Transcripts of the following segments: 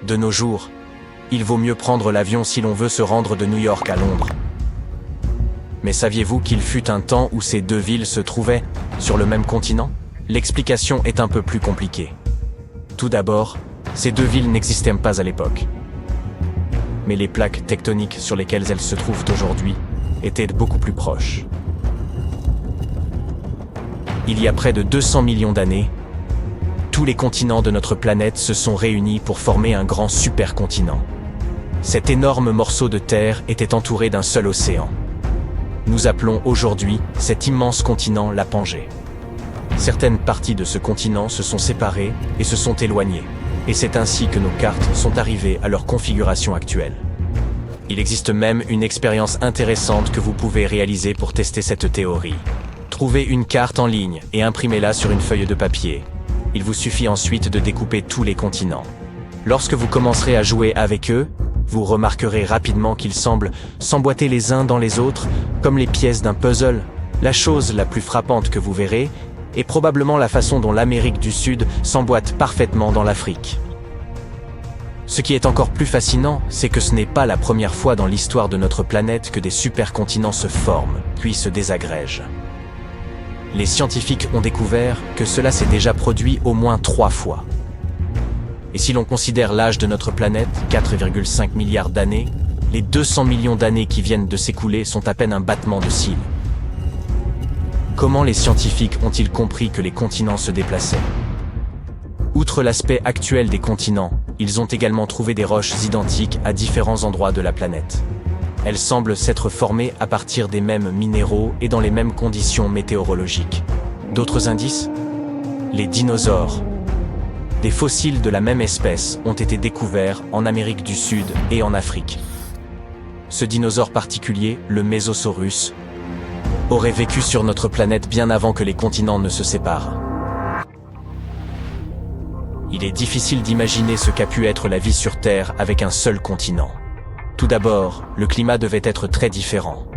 De nos jours, il vaut mieux prendre l'avion si l'on veut se rendre de New York à Londres. Mais saviez-vous qu'il fut un temps où ces deux villes se trouvaient sur le même continent? L'explication est un peu plus compliquée. Tout d'abord, ces deux villes n'existaient pas à l'époque. Mais les plaques tectoniques sur lesquelles elles se trouvent aujourd'hui étaient beaucoup plus proches. Il y a près de 200 millions d'années, tous les continents de notre planète se sont réunis pour former un grand supercontinent. Cet énorme morceau de terre était entouré d'un seul océan. Nous appelons aujourd'hui cet immense continent la Pangée. Certaines parties de ce continent se sont séparées et se sont éloignées, et c'est ainsi que nos cartes sont arrivées à leur configuration actuelle. Il existe même une expérience intéressante que vous pouvez réaliser pour tester cette théorie. Trouvez une carte en ligne et imprimez-la sur une feuille de papier. Il vous suffit ensuite de découper tous les continents. Lorsque vous commencerez à jouer avec eux, vous remarquerez rapidement qu'ils semblent s'emboîter les uns dans les autres, comme les pièces d'un puzzle. La chose la plus frappante que vous verrez est probablement la façon dont l'Amérique du Sud s'emboîte parfaitement dans l'Afrique. Ce qui est encore plus fascinant, c'est que ce n'est pas la première fois dans l'histoire de notre planète que des supercontinents se forment, puis se désagrègent. Les scientifiques ont découvert que cela s'est déjà produit au moins 3 fois. Et si l'on considère l'âge de notre planète, 4,5 milliards d'années, les 200 millions d'années qui viennent de s'écouler sont à peine un battement de cils. Comment les scientifiques ont-ils compris que les continents se déplaçaient? Outre l'aspect actuel des continents, ils ont également trouvé des roches identiques à différents endroits de la planète. Elles semblent s'être formées à partir des mêmes minéraux et dans les mêmes conditions météorologiques. D'autres indices? Les dinosaures. Des fossiles de la même espèce ont été découverts en Amérique du Sud et en Afrique. Ce dinosaure particulier, le Mésosaurus, aurait vécu sur notre planète bien avant que les continents ne se séparent. Il est difficile d'imaginer ce qu'a pu être la vie sur Terre avec un seul continent. Tout d'abord, le climat devait être très différent.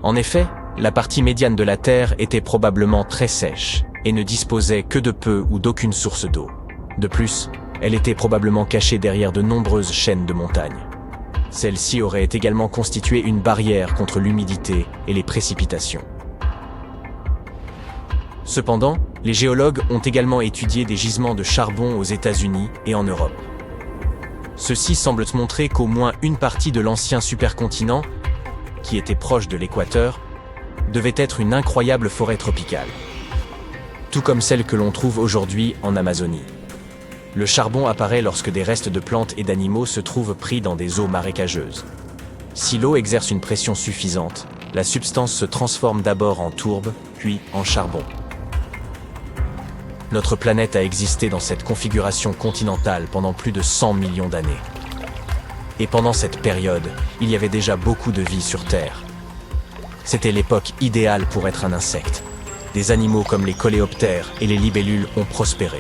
En effet, la partie médiane de la Terre était probablement très sèche et ne disposait que de peu ou d'aucune source d'eau. De plus, elle était probablement cachée derrière de nombreuses chaînes de montagnes. Celle-ci aurait également constitué une barrière contre l'humidité et les précipitations. Cependant, les géologues ont également étudié des gisements de charbon aux États-Unis et en Europe. Ceci semble montrer qu'au moins une partie de l'ancien supercontinent, qui était proche de l'équateur, devait être une incroyable forêt tropicale. Tout comme celle que l'on trouve aujourd'hui en Amazonie. Le charbon apparaît lorsque des restes de plantes et d'animaux se trouvent pris dans des eaux marécageuses. Si l'eau exerce une pression suffisante, la substance se transforme d'abord en tourbe, puis en charbon. Notre planète a existé dans cette configuration continentale pendant plus de 100 millions d'années. Et pendant cette période, il y avait déjà beaucoup de vie sur Terre. C'était l'époque idéale pour être un insecte. Des animaux comme les coléoptères et les libellules ont prospéré.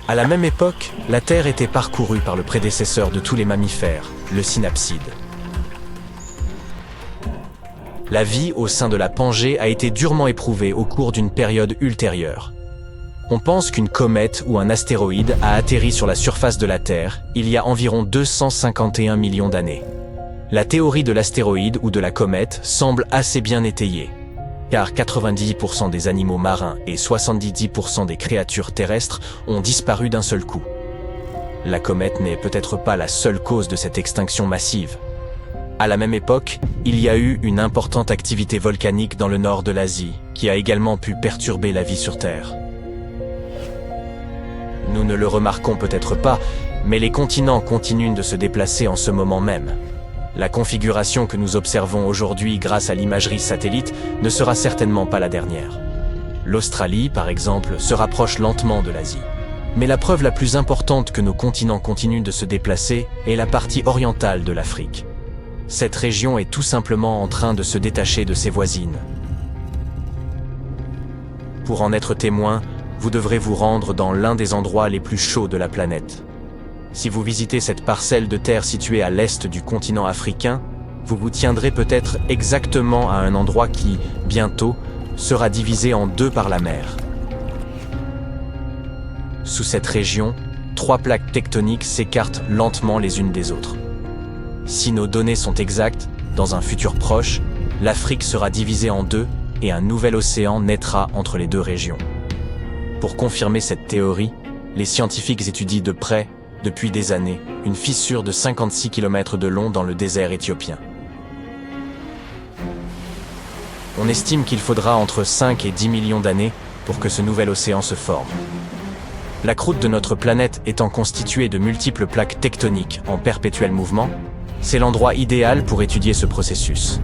À la même époque, la Terre était parcourue par le prédécesseur de tous les mammifères, le synapside. La vie au sein de la Pangée a été durement éprouvée au cours d'une période ultérieure. On pense qu'une comète ou un astéroïde a atterri sur la surface de la Terre il y a environ 251 millions d'années. La théorie de l'astéroïde ou de la comète semble assez bien étayée, car 90% des animaux marins et 70% des créatures terrestres ont disparu d'un seul coup. La comète n'est peut-être pas la seule cause de cette extinction massive. À la même époque, il y a eu une importante activité volcanique dans le nord de l'Asie, qui a également pu perturber la vie sur Terre. Nous ne le remarquons peut-être pas, mais les continents continuent de se déplacer en ce moment même. La configuration que nous observons aujourd'hui grâce à l'imagerie satellite ne sera certainement pas la dernière. L'Australie, par exemple, se rapproche lentement de l'Asie. Mais la preuve la plus importante que nos continents continuent de se déplacer est la partie orientale de l'Afrique. Cette région est tout simplement en train de se détacher de ses voisines. Pour en être témoin, vous devrez vous rendre dans l'un des endroits les plus chauds de la planète. Si vous visitez cette parcelle de terre située à l'est du continent africain, vous vous tiendrez peut-être exactement à un endroit qui, bientôt, sera divisé en deux par la mer. Sous cette région, 3 plaques tectoniques s'écartent lentement les unes des autres. Si nos données sont exactes, dans un futur proche, l'Afrique sera divisée en deux et un nouvel océan naîtra entre les deux régions. Pour confirmer cette théorie, les scientifiques étudient de près, depuis des années, une fissure de 56 km de long dans le désert éthiopien. On estime qu'il faudra entre 5 et 10 millions d'années pour que ce nouvel océan se forme. La croûte de notre planète étant constituée de multiples plaques tectoniques en perpétuel mouvement, c'est l'endroit idéal pour étudier ce processus.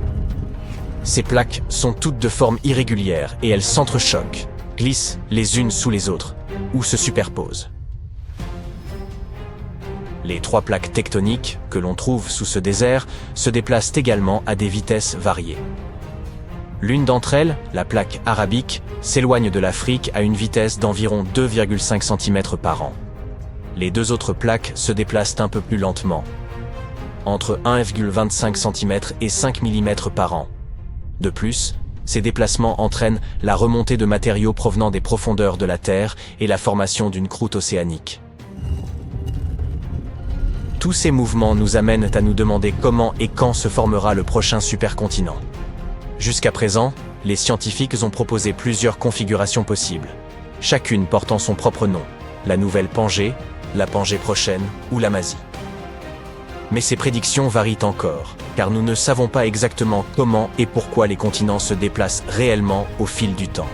Ces plaques sont toutes de forme irrégulière et elles s'entrechoquent, glissent les unes sous les autres, ou se superposent. Les 3 plaques tectoniques que l'on trouve sous ce désert se déplacent également à des vitesses variées. L'une d'entre elles, la plaque arabique, s'éloigne de l'Afrique à une vitesse d'environ 2,5 cm par an. Les 2 autres plaques se déplacent un peu plus lentement, entre 1,25 cm et 5 mm par an. De plus, ces déplacements entraînent la remontée de matériaux provenant des profondeurs de la Terre et la formation d'une croûte océanique. Tous ces mouvements nous amènent à nous demander comment et quand se formera le prochain supercontinent. Jusqu'à présent, les scientifiques ont proposé plusieurs configurations possibles, chacune portant son propre nom, la nouvelle Pangée, la Pangée prochaine ou l'Amazie. Mais ces prédictions varient encore, car nous ne savons pas exactement comment et pourquoi les continents se déplacent réellement au fil du temps.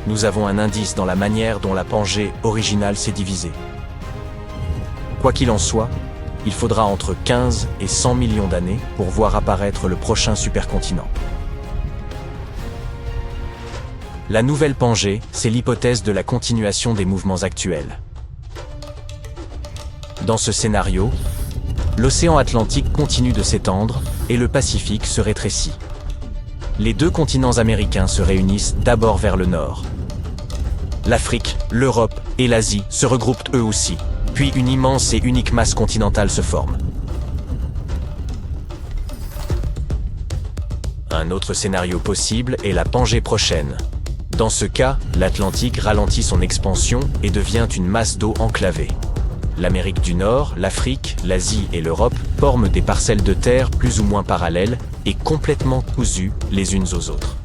Nous avons un indice dans la manière dont la Pangée originale s'est divisée. Quoi qu'il en soit, il faudra entre 15 et 100 millions d'années pour voir apparaître le prochain supercontinent. La nouvelle Pangée, c'est l'hypothèse de la continuation des mouvements actuels. Dans ce scénario, l'océan Atlantique continue de s'étendre et le Pacifique se rétrécit. Les 2 continents américains se réunissent d'abord vers le nord. L'Afrique, l'Europe et l'Asie se regroupent eux aussi, puis une immense et unique masse continentale se forme. Un autre scénario possible est la Pangée prochaine. Dans ce cas, l'Atlantique ralentit son expansion et devient une masse d'eau enclavée. L'Amérique du Nord, l'Afrique, l'Asie et l'Europe forment des parcelles de terre plus ou moins parallèles et complètement cousues les unes aux autres.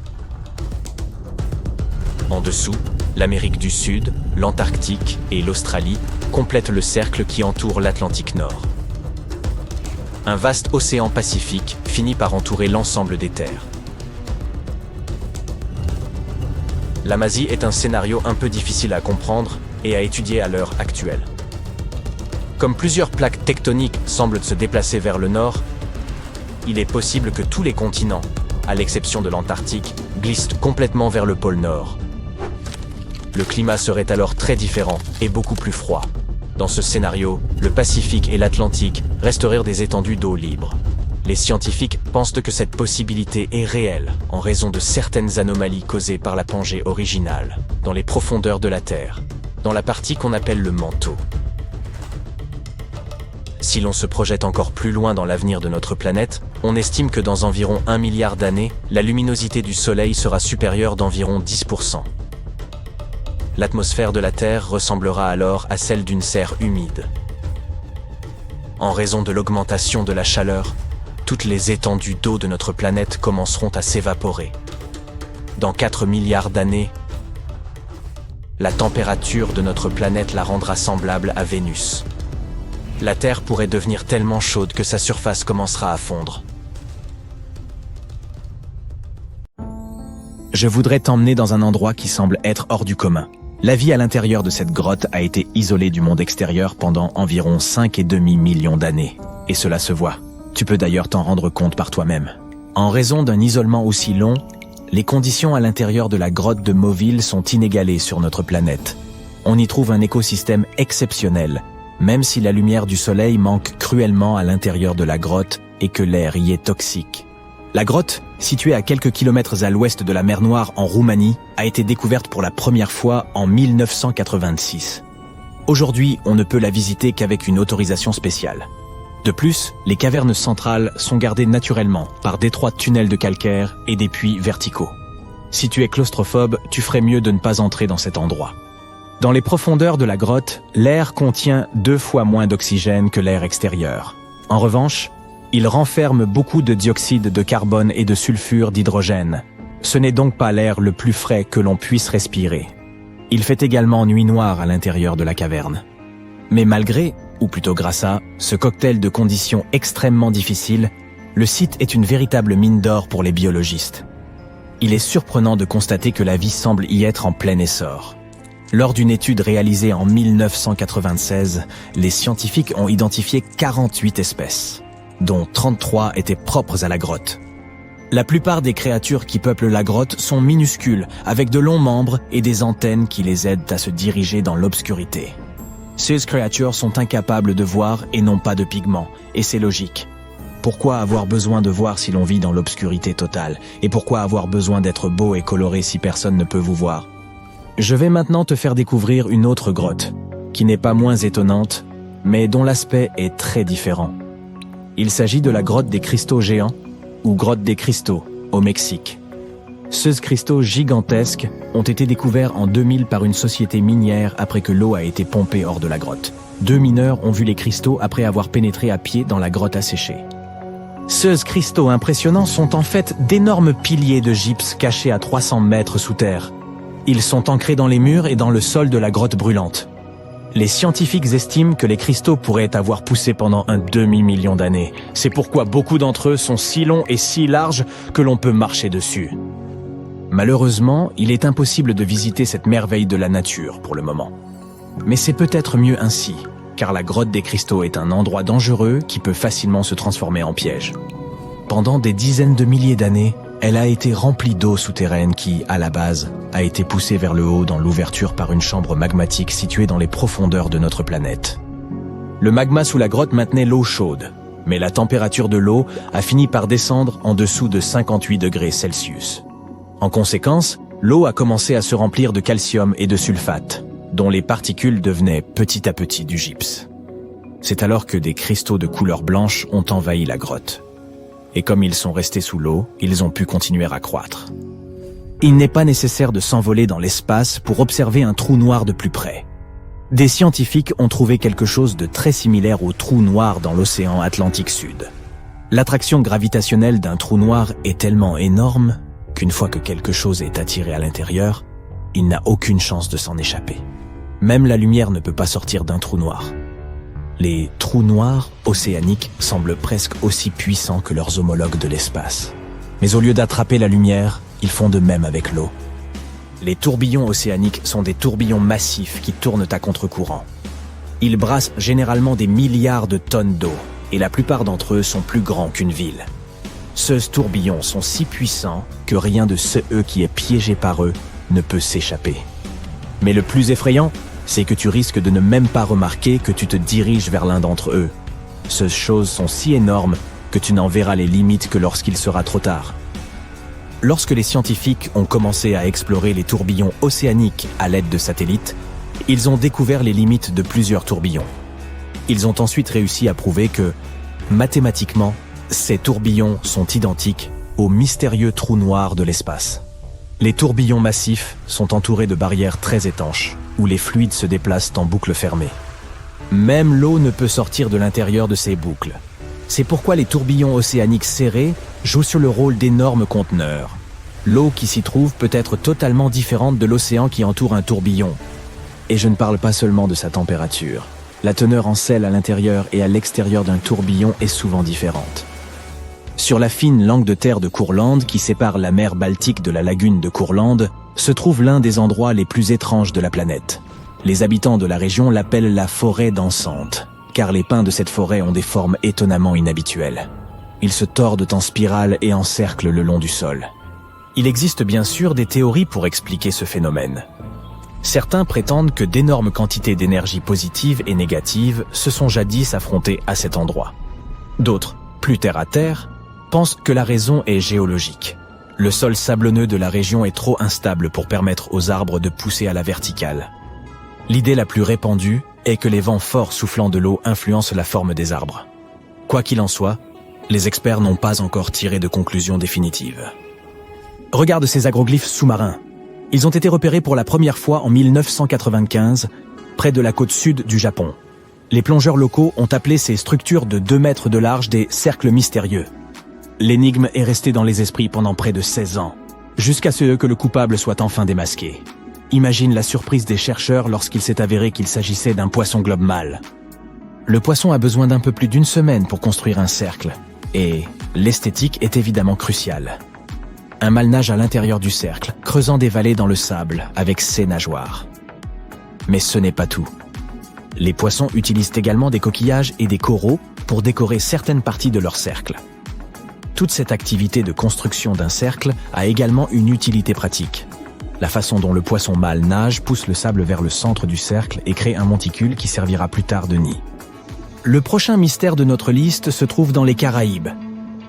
En dessous, l'Amérique du Sud, l'Antarctique et l'Australie complètent le cercle qui entoure l'Atlantique Nord. Un vaste océan Pacifique finit par entourer l'ensemble des terres. L'Amazie est un scénario un peu difficile à comprendre et à étudier à l'heure actuelle. Comme plusieurs plaques tectoniques semblent se déplacer vers le nord, il est possible que tous les continents, à l'exception de l'Antarctique, glissent complètement vers le pôle Nord. Le climat serait alors très différent et beaucoup plus froid. Dans ce scénario, le Pacifique et l'Atlantique resteraient des étendues d'eau libre. Les scientifiques pensent que cette possibilité est réelle en raison de certaines anomalies causées par la Pangée originale, dans les profondeurs de la Terre, dans la partie qu'on appelle le manteau. Si l'on se projette encore plus loin dans l'avenir de notre planète, on estime que dans environ 1 milliard d'années, la luminosité du Soleil sera supérieure d'environ 10%. L'atmosphère de la Terre ressemblera alors à celle d'une serre humide. En raison de l'augmentation de la chaleur, toutes les étendues d'eau de notre planète commenceront à s'évaporer. Dans 4 milliards d'années, la température de notre planète la rendra semblable à Vénus. La Terre pourrait devenir tellement chaude que sa surface commencera à fondre. Je voudrais t'emmener dans un endroit qui semble être hors du commun. La vie à l'intérieur de cette grotte a été isolée du monde extérieur pendant environ 5,5 millions d'années. Et cela se voit. Tu peux d'ailleurs t'en rendre compte par toi-même. En raison d'un isolement aussi long, les conditions à l'intérieur de la grotte de Moville sont inégalées sur notre planète. On y trouve un écosystème exceptionnel, même si la lumière du soleil manque cruellement à l'intérieur de la grotte et que l'air y est toxique. La grotte, située à quelques kilomètres à l'ouest de la mer Noire en Roumanie, a été découverte pour la première fois en 1986. Aujourd'hui, on ne peut la visiter qu'avec une autorisation spéciale. De plus, les cavernes centrales sont gardées naturellement par d'étroits tunnels de calcaire et des puits verticaux. Si tu es claustrophobe, tu ferais mieux de ne pas entrer dans cet endroit. Dans les profondeurs de la grotte, l'air contient 2 fois moins d'oxygène que l'air extérieur. En revanche, il renferme beaucoup de dioxyde de carbone et de sulfure d'hydrogène. Ce n'est donc pas l'air le plus frais que l'on puisse respirer. Il fait également nuit noire à l'intérieur de la caverne. Mais malgré, ou plutôt grâce à, ce cocktail de conditions extrêmement difficiles, le site est une véritable mine d'or pour les biologistes. Il est surprenant de constater que la vie semble y être en plein essor. Lors d'une étude réalisée en 1996, les scientifiques ont identifié 48 espèces, dont 33 étaient propres à la grotte. La plupart des créatures qui peuplent la grotte sont minuscules, avec de longs membres et des antennes qui les aident à se diriger dans l'obscurité. Ces créatures sont incapables de voir et n'ont pas de pigments, et c'est logique. Pourquoi avoir besoin de voir si l'on vit dans l'obscurité totale? Et pourquoi avoir besoin d'être beau et coloré si personne ne peut vous voir? Je vais maintenant te faire découvrir une autre grotte, qui n'est pas moins étonnante, mais dont l'aspect est très différent. Il s'agit de la grotte des cristaux géants, ou grotte des cristaux, au Mexique. Ces cristaux gigantesques ont été découverts en 2000 par une société minière après que l'eau a été pompée hors de la grotte. 2 mineurs ont vu les cristaux après avoir pénétré à pied dans la grotte asséchée. Ces cristaux impressionnants sont en fait d'énormes piliers de gypse cachés à 300 mètres sous terre. Ils sont ancrés dans les murs et dans le sol de la grotte brûlante. Les scientifiques estiment que les cristaux pourraient avoir poussé pendant un demi-million d'années. C'est pourquoi beaucoup d'entre eux sont si longs et si larges que l'on peut marcher dessus. Malheureusement, il est impossible de visiter cette merveille de la nature pour le moment. Mais c'est peut-être mieux ainsi, car la grotte des cristaux est un endroit dangereux qui peut facilement se transformer en piège. Pendant des dizaines de milliers d'années, elle a été remplie d'eau souterraine qui, à la base, a été poussée vers le haut dans l'ouverture par une chambre magmatique située dans les profondeurs de notre planète. Le magma sous la grotte maintenait l'eau chaude, mais la température de l'eau a fini par descendre en dessous de 58 degrés Celsius. En conséquence, l'eau a commencé à se remplir de calcium et de sulfate, dont les particules devenaient petit à petit du gypse. C'est alors que des cristaux de couleur blanche ont envahi la grotte. Et comme ils sont restés sous l'eau, ils ont pu continuer à croître. Il n'est pas nécessaire de s'envoler dans l'espace pour observer un trou noir de plus près. Des scientifiques ont trouvé quelque chose de très similaire au trou noir dans l'océan Atlantique Sud. L'attraction gravitationnelle d'un trou noir est tellement énorme qu'une fois que quelque chose est attiré à l'intérieur, il n'a aucune chance de s'en échapper. Même la lumière ne peut pas sortir d'un trou noir. Les trous noirs océaniques semblent presque aussi puissants que leurs homologues de l'espace. Mais au lieu d'attraper la lumière, ils font de même avec l'eau. Les tourbillons océaniques sont des tourbillons massifs qui tournent à contre-courant. Ils brassent généralement des milliards de tonnes d'eau, et la plupart d'entre eux sont plus grands qu'une ville. Ces tourbillons sont si puissants que rien de ce qui est piégé par eux ne peut s'échapper. Mais le plus effrayant, c'est que tu risques de ne même pas remarquer que tu te diriges vers l'un d'entre eux. Ces choses sont si énormes que tu n'en verras les limites que lorsqu'il sera trop tard. Lorsque les scientifiques ont commencé à explorer les tourbillons océaniques à l'aide de satellites, ils ont découvert les limites de plusieurs tourbillons. Ils ont ensuite réussi à prouver que, mathématiquement, ces tourbillons sont identiques aux mystérieux trous noirs de l'espace. Les tourbillons massifs sont entourés de barrières très étanches, où les fluides se déplacent en boucles fermées. Même l'eau ne peut sortir de l'intérieur de ces boucles. C'est pourquoi les tourbillons océaniques serrés jouent sur le rôle d'énormes conteneurs. L'eau qui s'y trouve peut être totalement différente de l'océan qui entoure un tourbillon. Et je ne parle pas seulement de sa température. La teneur en sel à l'intérieur et à l'extérieur d'un tourbillon est souvent différente. Sur la fine langue de terre de Courlande qui sépare la mer Baltique de la lagune de Courlande, se trouve l'un des endroits les plus étranges de la planète. Les habitants de la région l'appellent la forêt dansante, car les pins de cette forêt ont des formes étonnamment inhabituelles. Ils se tordent en spirale et en cercle le long du sol. Il existe bien sûr des théories pour expliquer ce phénomène. Certains prétendent que d'énormes quantités d'énergie positive et négative se sont jadis affrontées à cet endroit. D'autres, plus terre à terre, pensent que la raison est géologique. Le sol sablonneux de la région est trop instable pour permettre aux arbres de pousser à la verticale. L'idée la plus répandue est que les vents forts soufflant de l'eau influencent la forme des arbres. Quoi qu'il en soit, les experts n'ont pas encore tiré de conclusion définitive. Regarde ces agroglyphes sous-marins. Ils ont été repérés pour la première fois en 1995, près de la côte sud du Japon. Les plongeurs locaux ont appelé ces structures de 2 mètres de large des cercles mystérieux. L'énigme est restée dans les esprits pendant près de 16 ans, jusqu'à ce que le coupable soit enfin démasqué. Imagine la surprise des chercheurs lorsqu'il s'est avéré qu'il s'agissait d'un poisson globe mâle. Le poisson a besoin d'un peu plus d'1 semaine pour construire un cercle, et l'esthétique est évidemment cruciale. Un mâle nage à l'intérieur du cercle, creusant des vallées dans le sable avec ses nageoires. Mais ce n'est pas tout. Les poissons utilisent également des coquillages et des coraux pour décorer certaines parties de leur cercle. Toute cette activité de construction d'un cercle a également une utilité pratique. La façon dont le poisson mâle nage pousse le sable vers le centre du cercle et crée un monticule qui servira plus tard de nid. Le prochain mystère de notre liste se trouve dans les Caraïbes.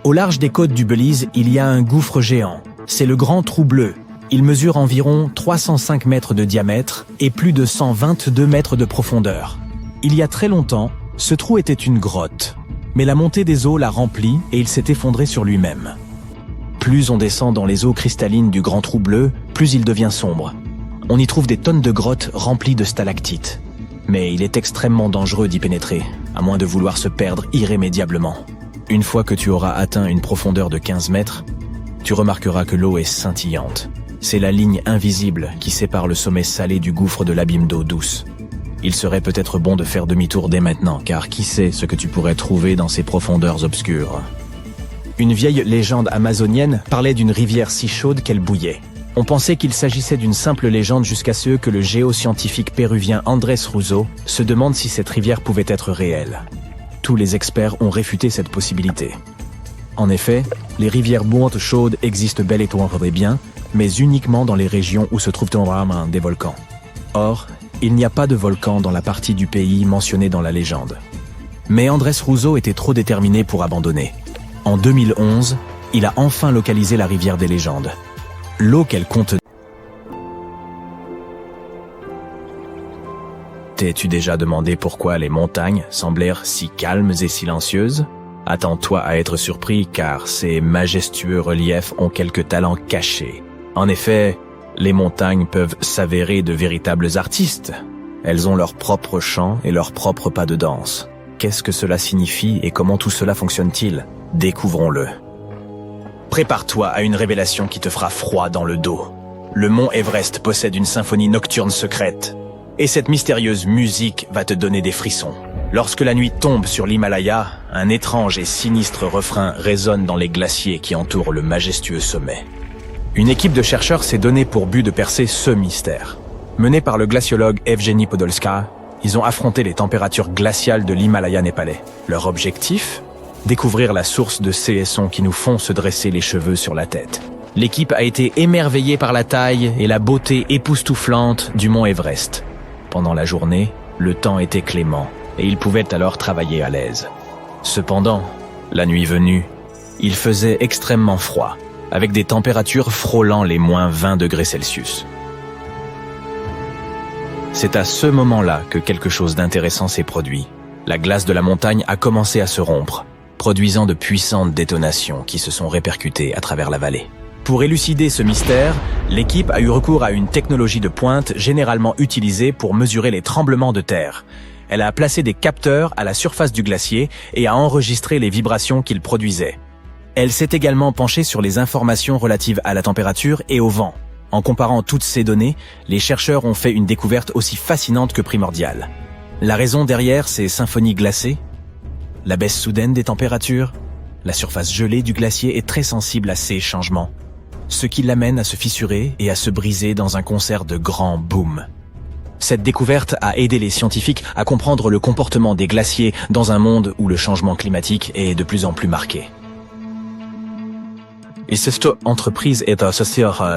Au large des côtes du Belize, il y a un gouffre géant. C'est le Grand Trou Bleu. Il mesure environ 305 mètres de diamètre et plus de 122 mètres de profondeur. Il y a très longtemps, ce trou était une grotte. Mais la montée des eaux l'a rempli et il s'est effondré sur lui-même. Plus on descend dans les eaux cristallines du Grand Trou Bleu, plus il devient sombre. On y trouve des tonnes de grottes remplies de stalactites. Mais il est extrêmement dangereux d'y pénétrer, à moins de vouloir se perdre irrémédiablement. Une fois que tu auras atteint une profondeur de 15 mètres, tu remarqueras que l'eau est scintillante. C'est la ligne invisible qui sépare le sommet salé du gouffre de l'abîme d'eau douce. Il serait peut-être bon de faire demi-tour dès maintenant, car qui sait ce que tu pourrais trouver dans ces profondeurs obscures. Une vieille légende amazonienne parlait d'une rivière si chaude qu'elle bouillait. On pensait qu'il s'agissait d'une simple légende jusqu'à ce que le géoscientifique péruvien Andrés Russo se demande si cette rivière pouvait être réelle. Tous les experts ont réfuté cette possibilité. En effet, les rivières bouillantes chaudes existent bel et bien, mais uniquement dans les régions où se trouvent des volcans. Or, il n'y a pas de volcan dans la partie du pays mentionnée dans la légende. Mais Andrés Russo était trop déterminé pour abandonner. En 2011, il a enfin localisé la rivière des légendes. L'eau qu'elle contenait. T'es-tu déjà demandé pourquoi les montagnes semblèrent si calmes et silencieuses? Attends-toi à être surpris car ces majestueux reliefs ont quelques talents cachés. En effet, les montagnes peuvent s'avérer de véritables artistes. Elles ont leur propre chant et leur propre pas de danse. Qu'est-ce que cela signifie et comment tout cela fonctionne-t-il? Découvrons-le. Prépare-toi à une révélation qui te fera froid dans le dos. Le mont Everest possède une symphonie nocturne secrète. Et cette mystérieuse musique va te donner des frissons. Lorsque la nuit tombe sur l'Himalaya, un étrange et sinistre refrain résonne dans les glaciers qui entourent le majestueux sommet. Une équipe de chercheurs s'est donnée pour but de percer ce mystère. Menée par le glaciologue Evgeny Podolska, ils ont affronté les températures glaciales de l'Himalaya népalais. Leur objectif? Découvrir la source de ces sons qui nous font se dresser les cheveux sur la tête. L'équipe a été émerveillée par la taille et la beauté époustouflante du mont Everest. Pendant la journée, le temps était clément et ils pouvaient alors travailler à l'aise. Cependant, la nuit venue, il faisait extrêmement froid, avec des températures frôlant les moins 20 degrés Celsius. C'est à ce moment-là que quelque chose d'intéressant s'est produit. La glace de la montagne a commencé à se rompre, produisant de puissantes détonations qui se sont répercutées à travers la vallée. Pour élucider ce mystère, l'équipe a eu recours à une technologie de pointe généralement utilisée pour mesurer les tremblements de terre. Elle a placé des capteurs à la surface du glacier et a enregistré les vibrations qu'il produisait. Elle s'est également penchée sur les informations relatives à la température et au vent. En comparant toutes ces données, les chercheurs ont fait une découverte aussi fascinante que primordiale. La raison derrière ces symphonies glacées? La baisse soudaine des températures? La surface gelée du glacier est très sensible à ces changements, ce qui l'amène à se fissurer et à se briser dans un concert de grands booms. Cette découverte a aidé les scientifiques à comprendre le comportement des glaciers dans un monde où le changement climatique est de plus en plus marqué. Et cette entreprise est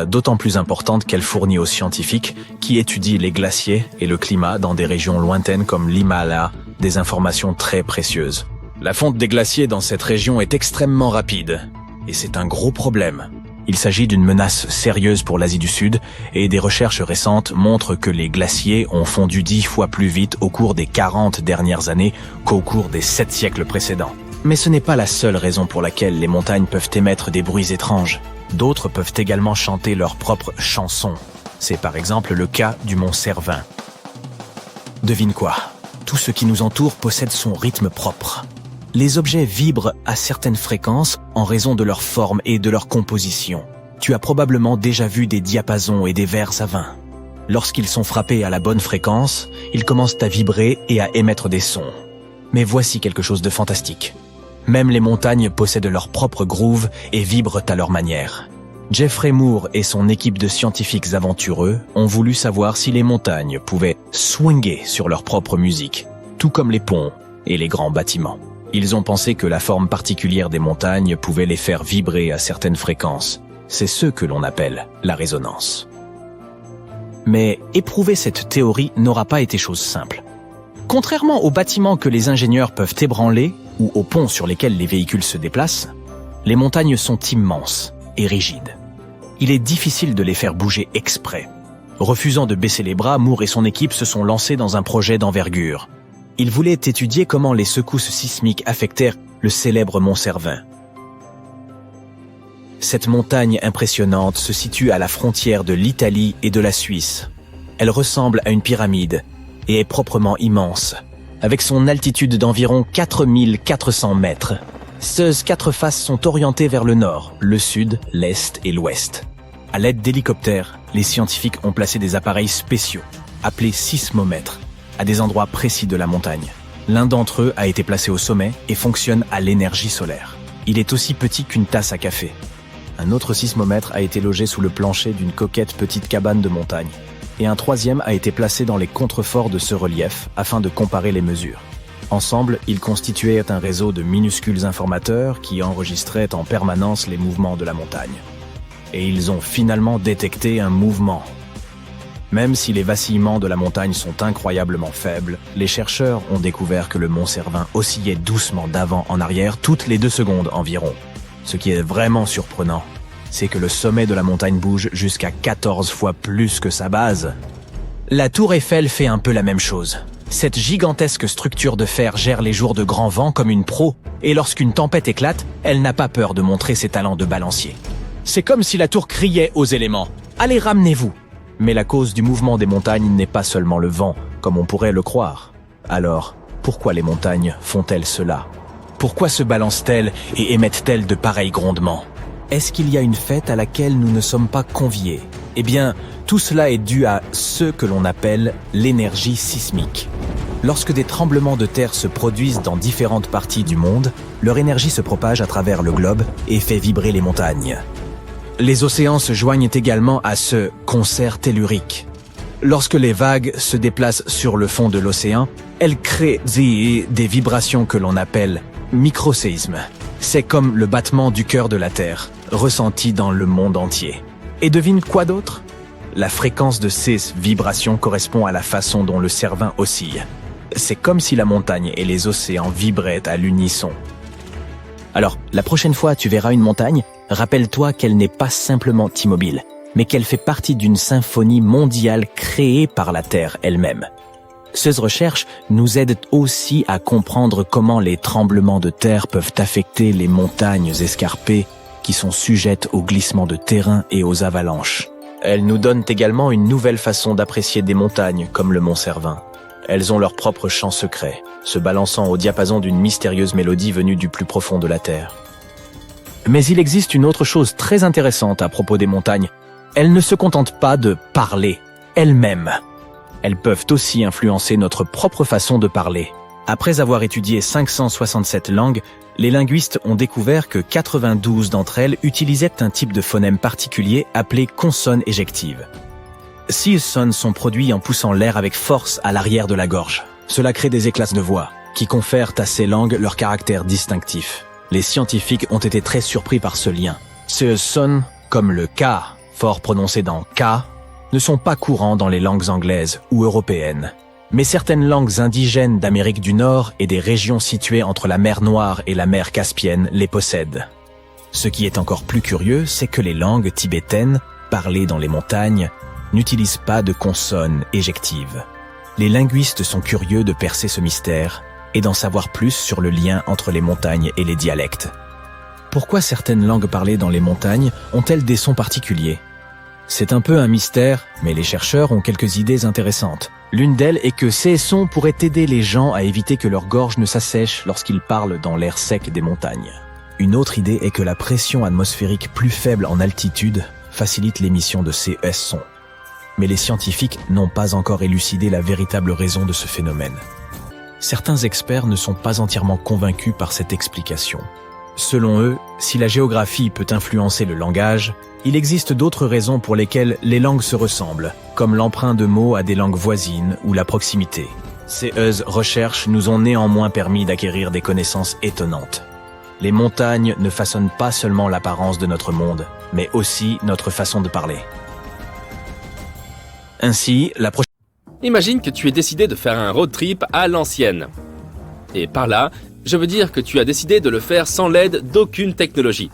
d'autant plus importante qu'elle fournit aux scientifiques qui étudient les glaciers et le climat dans des régions lointaines comme l'Himalaya des informations très précieuses. La fonte des glaciers dans cette région est extrêmement rapide, et c'est un gros problème. Il s'agit d'une menace sérieuse pour l'Asie du Sud, et des recherches récentes montrent que les glaciers ont fondu 10 fois plus vite au cours des 40 dernières années qu'au cours des 7 siècles précédents. Mais ce n'est pas la seule raison pour laquelle les montagnes peuvent émettre des bruits étranges. D'autres peuvent également chanter leurs propres chansons. C'est par exemple le cas du mont Cervin. Devine quoi? Tout ce qui nous entoure possède son rythme propre. Les objets vibrent à certaines fréquences en raison de leur forme et de leur composition. Tu as probablement déjà vu des diapasons et des verres à vin. Lorsqu'ils sont frappés à la bonne fréquence, ils commencent à vibrer et à émettre des sons. Mais voici quelque chose de fantastique. Même les montagnes possèdent leur propre groove et vibrent à leur manière. Jeffrey Moore et son équipe de scientifiques aventureux ont voulu savoir si les montagnes pouvaient swinger sur leur propre musique, tout comme les ponts et les grands bâtiments. Ils ont pensé que la forme particulière des montagnes pouvait les faire vibrer à certaines fréquences. C'est ce que l'on appelle la résonance. Mais éprouver cette théorie n'aura pas été chose simple. Contrairement aux bâtiments que les ingénieurs peuvent ébranler ou aux ponts sur lesquels les véhicules se déplacent, les montagnes sont immenses et rigides. Il est difficile de les faire bouger exprès. Refusant de baisser les bras, Moore et son équipe se sont lancés dans un projet d'envergure. Ils voulaient étudier comment les secousses sismiques affectèrent le célèbre mont Cervin. Cette montagne impressionnante se situe à la frontière de l'Italie et de la Suisse. Elle ressemble à une pyramide et est proprement immense, avec son altitude d'environ 4400 mètres. Ces 4 faces sont orientées vers le nord, le sud, l'est et l'ouest. À l'aide d'hélicoptères, les scientifiques ont placé des appareils spéciaux, appelés sismomètres, à des endroits précis de la montagne. L'un d'entre eux a été placé au sommet et fonctionne à l'énergie solaire. Il est aussi petit qu'une tasse à café. Un autre sismomètre a été logé sous le plancher d'une coquette petite cabane de montagne. Et un troisième a été placé dans les contreforts de ce relief afin de comparer les mesures. Ensemble, ils constituaient un réseau de minuscules informateurs qui enregistraient en permanence les mouvements de la montagne. Et ils ont finalement détecté un mouvement. Même si les vacillements de la montagne sont incroyablement faibles, les chercheurs ont découvert que le mont Cervin oscillait doucement d'avant en arrière toutes les 2 secondes environ. Ce qui est vraiment surprenant, c'est que le sommet de la montagne bouge jusqu'à 14 fois plus que sa base. La tour Eiffel fait un peu la même chose. Cette gigantesque structure de fer gère les jours de grand vent comme une pro, et lorsqu'une tempête éclate, elle n'a pas peur de montrer ses talents de balancier. C'est comme si la tour criait aux éléments « Allez, ramenez-vous !» Mais la cause du mouvement des montagnes n'est pas seulement le vent, comme on pourrait le croire. Alors, pourquoi les montagnes font-elles cela? Pourquoi se balancent-elles et émettent-elles de pareils grondements? Est-ce qu'il y a une fête à laquelle nous ne sommes pas conviés? Eh bien, tout cela est dû à ce que l'on appelle l'énergie sismique. Lorsque des tremblements de terre se produisent dans différentes parties du monde, leur énergie se propage à travers le globe et fait vibrer les montagnes. Les océans se joignent également à ce concert tellurique. Lorsque les vagues se déplacent sur le fond de l'océan, elles créent des vibrations que l'on appelle microséismes. C'est comme le battement du cœur de la Terre, ressenti dans le monde entier. Et devine quoi d'autre? La fréquence de ces vibrations correspond à la façon dont le Cervin oscille. C'est comme si la montagne et les océans vibraient à l'unisson. Alors, la prochaine fois tu verras une montagne, rappelle-toi qu'elle n'est pas simplement immobile, mais qu'elle fait partie d'une symphonie mondiale créée par la Terre elle-même. Ces recherches nous aident aussi à comprendre comment les tremblements de terre peuvent affecter les montagnes escarpées qui sont sujettes aux glissements de terrain et aux avalanches. Elles nous donnent également une nouvelle façon d'apprécier des montagnes comme le mont Cervin. Elles ont leur propre chant secret, se balançant au diapason d'une mystérieuse mélodie venue du plus profond de la terre. Mais il existe une autre chose très intéressante à propos des montagnes. Elles ne se contentent pas de parler elles-mêmes. Elles peuvent aussi influencer notre propre façon de parler. Après avoir étudié 567 langues, les linguistes ont découvert que 92 d'entre elles utilisaient un type de phonème particulier appelé consonne éjective. Ces sons sont produits en poussant l'air avec force à l'arrière de la gorge. Cela crée des éclats de voix, qui confèrent à ces langues leur caractère distinctif. Les scientifiques ont été très surpris par ce lien. Ces sons, comme le K, fort prononcé dans K, ne sont pas courants dans les langues anglaises ou européennes. Mais certaines langues indigènes d'Amérique du Nord et des régions situées entre la mer Noire et la mer Caspienne les possèdent. Ce qui est encore plus curieux, c'est que les langues tibétaines, parlées dans les montagnes, n'utilisent pas de consonnes éjectives. Les linguistes sont curieux de percer ce mystère et d'en savoir plus sur le lien entre les montagnes et les dialectes. Pourquoi certaines langues parlées dans les montagnes ont-elles des sons particuliers? C'est un peu un mystère, mais les chercheurs ont quelques idées intéressantes. L'une d'elles est que ces sons pourraient aider les gens à éviter que leur gorge ne s'assèche lorsqu'ils parlent dans l'air sec des montagnes. Une autre idée est que la pression atmosphérique plus faible en altitude facilite l'émission de ces sons. Mais les scientifiques n'ont pas encore élucidé la véritable raison de ce phénomène. Certains experts ne sont pas entièrement convaincus par cette explication. Selon eux, si la géographie peut influencer le langage, il existe d'autres raisons pour lesquelles les langues se ressemblent, comme l'emprunt de mots à des langues voisines ou la proximité. Ces recherches nous ont néanmoins permis d'acquérir des connaissances étonnantes. Les montagnes ne façonnent pas seulement l'apparence de notre monde, mais aussi notre façon de parler. Ainsi, la prochaine... Imagine que tu aies décidé de faire un road trip à l'ancienne. Et par là, je veux dire que tu as décidé de le faire sans l'aide d'aucune technologie.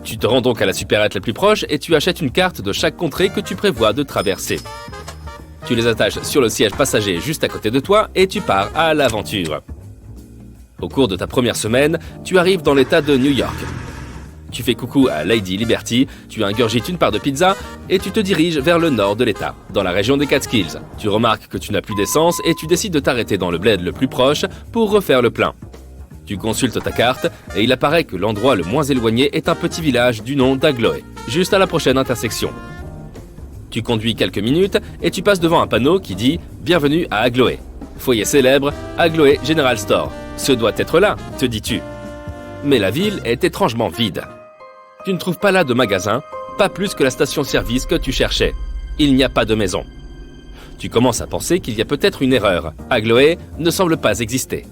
Tu te rends donc à la supérette la plus proche et tu achètes une carte de chaque contrée que tu prévois de traverser. Tu les attaches sur le siège passager juste à côté de toi et tu pars à l'aventure. Au cours de ta première semaine, tu arrives dans l'état de New York. Tu fais coucou à Lady Liberty, tu ingurgites une part de pizza et tu te diriges vers le nord de l'état, dans la région des Catskills. Tu remarques que tu n'as plus d'essence et tu décides de t'arrêter dans le bled le plus proche pour refaire le plein. Tu consultes ta carte et il apparaît que l'endroit le moins éloigné est un petit village du nom d'Agloé, juste à la prochaine intersection. Tu conduis quelques minutes et tu passes devant un panneau qui dit « Bienvenue à Agloé, foyer célèbre, Agloé General Store. Ce doit être là, te dis-tu. » Mais la ville est étrangement vide. Tu ne trouves pas là de magasin, pas plus que la station-service que tu cherchais. Il n'y a pas de maison. Tu commences à penser qu'il y a peut-être une erreur. Agloé ne semble pas exister.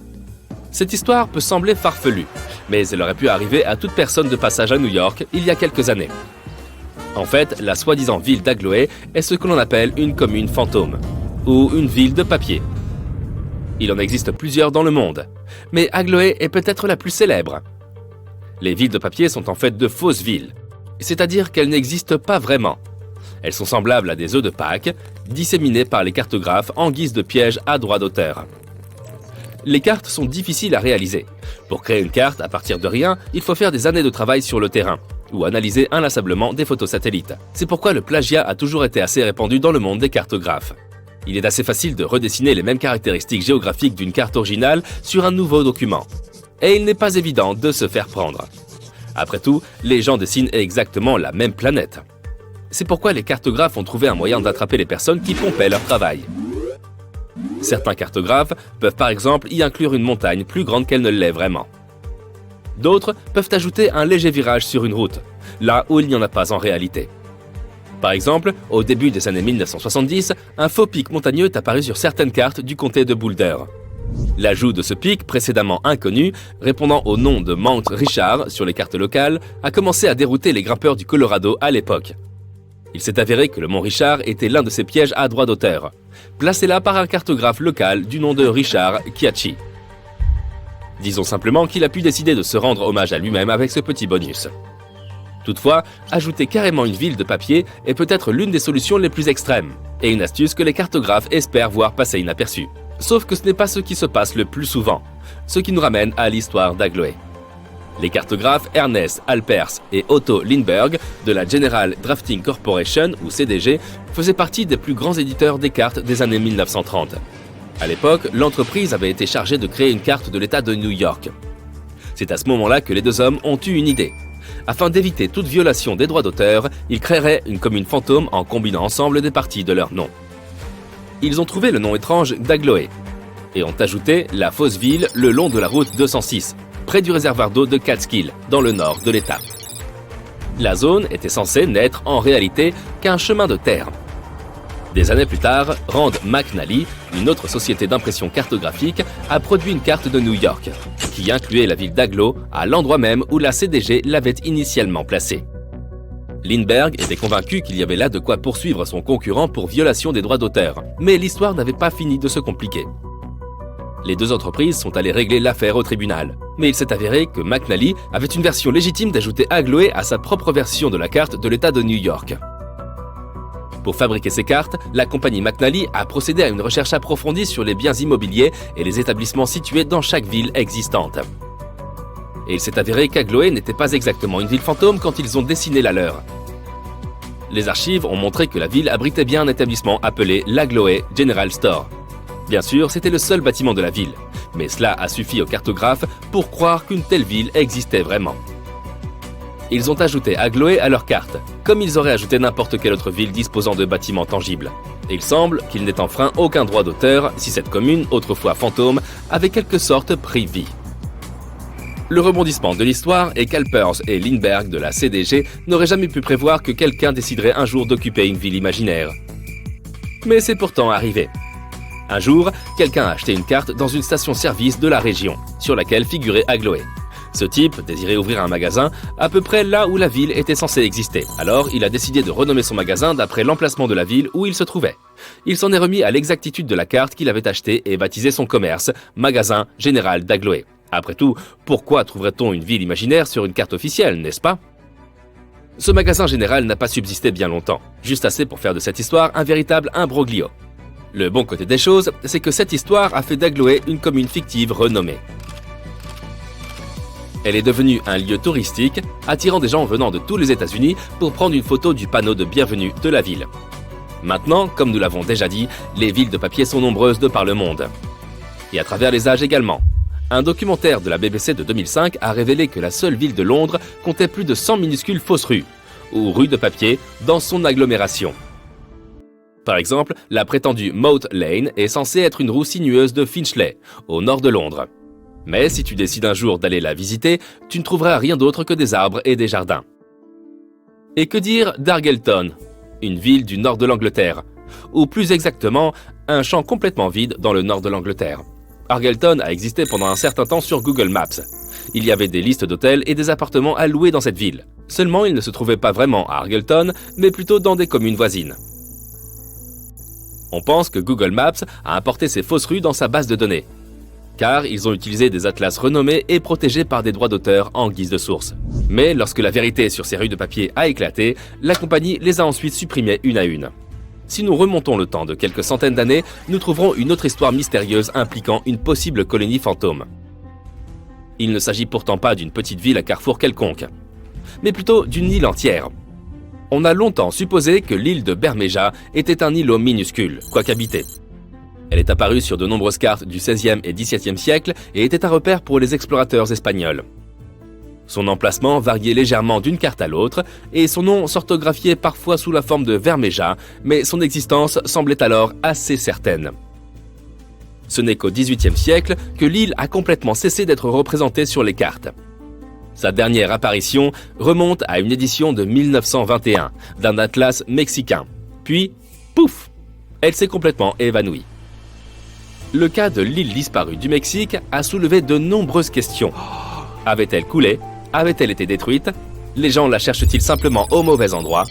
Cette histoire peut sembler farfelue, mais elle aurait pu arriver à toute personne de passage à New York il y a quelques années. En fait, la soi-disant ville d'Agloé est ce que l'on appelle une commune fantôme, ou une ville de papier. Il en existe plusieurs dans le monde, mais Agloé est peut-être la plus célèbre. Les villes de papier sont en fait de fausses villes, c'est-à-dire qu'elles n'existent pas vraiment. Elles sont semblables à des œufs de Pâques, disséminés par les cartographes en guise de pièges à droit d'auteur. Les cartes sont difficiles à réaliser. Pour créer une carte à partir de rien, il faut faire des années de travail sur le terrain, ou analyser inlassablement des photos satellites. C'est pourquoi le plagiat a toujours été assez répandu dans le monde des cartographes. Il est assez facile de redessiner les mêmes caractéristiques géographiques d'une carte originale sur un nouveau document. Et il n'est pas évident de se faire prendre. Après tout, les gens dessinent exactement la même planète. C'est pourquoi les cartographes ont trouvé un moyen d'attraper les personnes qui pompaient leur travail. Certains cartographes peuvent par exemple y inclure une montagne plus grande qu'elle ne l'est vraiment. D'autres peuvent ajouter un léger virage sur une route, là où il n'y en a pas en réalité. Par exemple, au début des années 1970, un faux pic montagneux est apparu sur certaines cartes du comté de Boulder. L'ajout de ce pic, précédemment inconnu, répondant au nom de Mount Richard sur les cartes locales, a commencé à dérouter les grimpeurs du Colorado à l'époque. Il s'est avéré que le mont Richard était l'un de ces pièges à droit d'auteur, placé là par un cartographe local du nom de Richard Kiachi. Disons simplement qu'il a pu décider de se rendre hommage à lui-même avec ce petit bonus. Toutefois, ajouter carrément une ville de papier est peut-être l'une des solutions les plus extrêmes, et une astuce que les cartographes espèrent voir passer inaperçue. Sauf que ce n'est pas ce qui se passe le plus souvent, ce qui nous ramène à l'histoire d'Agloé. Les cartographes Ernest Alpers et Otto Lindbergh de la General Drafting Corporation, ou CDG, faisaient partie des plus grands éditeurs des cartes des années 1930. À l'époque, l'entreprise avait été chargée de créer une carte de l'État de New York. C'est à ce moment-là que les deux hommes ont eu une idée. Afin d'éviter toute violation des droits d'auteur, ils créeraient une commune fantôme en combinant ensemble des parties de leur nom. Ils ont trouvé le nom étrange d'Agloé et ont ajouté la fausse ville le long de la route 206, près du réservoir d'eau de Catskill, dans le nord de l'État. La zone était censée n'être en réalité qu'un chemin de terre. Des années plus tard, Rand McNally, une autre société d'impression cartographique, a produit une carte de New York, qui incluait la ville d'Agloé à l'endroit même où la CDG l'avait initialement placée. Lindbergh était convaincu qu'il y avait là de quoi poursuivre son concurrent pour violation des droits d'auteur, mais l'histoire n'avait pas fini de se compliquer. Les deux entreprises sont allées régler l'affaire au tribunal, mais il s'est avéré que McNally avait une version légitime d'ajouter Agloé à sa propre version de la carte de l'État de New York. Pour fabriquer ces cartes, la compagnie McNally a procédé à une recherche approfondie sur les biens immobiliers et les établissements situés dans chaque ville existante. Et il s'est avéré qu'Agloé n'était pas exactement une ville fantôme quand ils ont dessiné la leur. Les archives ont montré que la ville abritait bien un établissement appelé l'Agloé General Store. Bien sûr, c'était le seul bâtiment de la ville, mais cela a suffi aux cartographes pour croire qu'une telle ville existait vraiment. Ils ont ajouté Agloé à leur carte, comme ils auraient ajouté n'importe quelle autre ville disposant de bâtiments tangibles. Et il semble qu'il n'ait enfreint aucun droit d'auteur si cette commune, autrefois fantôme, avait quelque sorte pris vie. Le rebondissement de l'histoire est qu'Alpers et Lindbergh de la CDG n'auraient jamais pu prévoir que quelqu'un déciderait un jour d'occuper une ville imaginaire. Mais c'est pourtant arrivé. Un jour, quelqu'un a acheté une carte dans une station-service de la région, sur laquelle figurait Agloé. Ce type désirait ouvrir un magasin à peu près là où la ville était censée exister. Alors, il a décidé de renommer son magasin d'après l'emplacement de la ville où il se trouvait. Il s'en est remis à l'exactitude de la carte qu'il avait achetée et baptisé son commerce « Magasin Général d'Agloé ». Après tout, pourquoi trouverait-on une ville imaginaire sur une carte officielle, n'est-ce pas? Ce magasin général n'a pas subsisté bien longtemps, juste assez pour faire de cette histoire un véritable imbroglio. Le bon côté des choses, c'est que cette histoire a fait d'Agloé une commune fictive renommée. Elle est devenue un lieu touristique, attirant des gens venant de tous les États-Unis pour prendre une photo du panneau de bienvenue de la ville. Maintenant, comme nous l'avons déjà dit, les villes de papier sont nombreuses de par le monde. Et à travers les âges également. Un documentaire de la BBC de 2005 a révélé que la seule ville de Londres comptait plus de 100 minuscules fausses rues, ou rues de papier, dans son agglomération. Par exemple, la prétendue Moat Lane est censée être une rue sinueuse de Finchley, au nord de Londres. Mais si tu décides un jour d'aller la visiter, tu ne trouveras rien d'autre que des arbres et des jardins. Et que dire d'Argelton, une ville du nord de l'Angleterre, ou plus exactement, un champ complètement vide dans le nord de l'Angleterre. Argelton a existé pendant un certain temps sur Google Maps. Il y avait des listes d'hôtels et des appartements à louer dans cette ville. Seulement, ils ne se trouvaient pas vraiment à Argelton, mais plutôt dans des communes voisines. On pense que Google Maps a importé ces fausses rues dans sa base de données, car ils ont utilisé des atlas renommés et protégés par des droits d'auteur en guise de source. Mais lorsque la vérité sur ces rues de papier a éclaté, la compagnie les a ensuite supprimées une à une. Si nous remontons le temps de quelques centaines d'années, nous trouverons une autre histoire mystérieuse impliquant une possible colonie fantôme. Il ne s'agit pourtant pas d'une petite ville à carrefour quelconque, mais plutôt d'une île entière. On a longtemps supposé que l'île de Bermeja était un îlot minuscule, quoique habité. Elle est apparue sur de nombreuses cartes du XVIe et XVIIe siècle et était un repère pour les explorateurs espagnols. Son emplacement variait légèrement d'une carte à l'autre et son nom s'orthographiait parfois sous la forme de Vermeja, mais son existence semblait alors assez certaine. Ce n'est qu'au XVIIIe siècle que l'île a complètement cessé d'être représentée sur les cartes. Sa dernière apparition remonte à une édition de 1921 d'un atlas mexicain. Puis, pouf, elle s'est complètement évanouie. Le cas de l'île disparue du Mexique a soulevé de nombreuses questions. Avait-elle coulé? Avait-elle été détruite? Les gens la cherchent-ils simplement au mauvais endroit?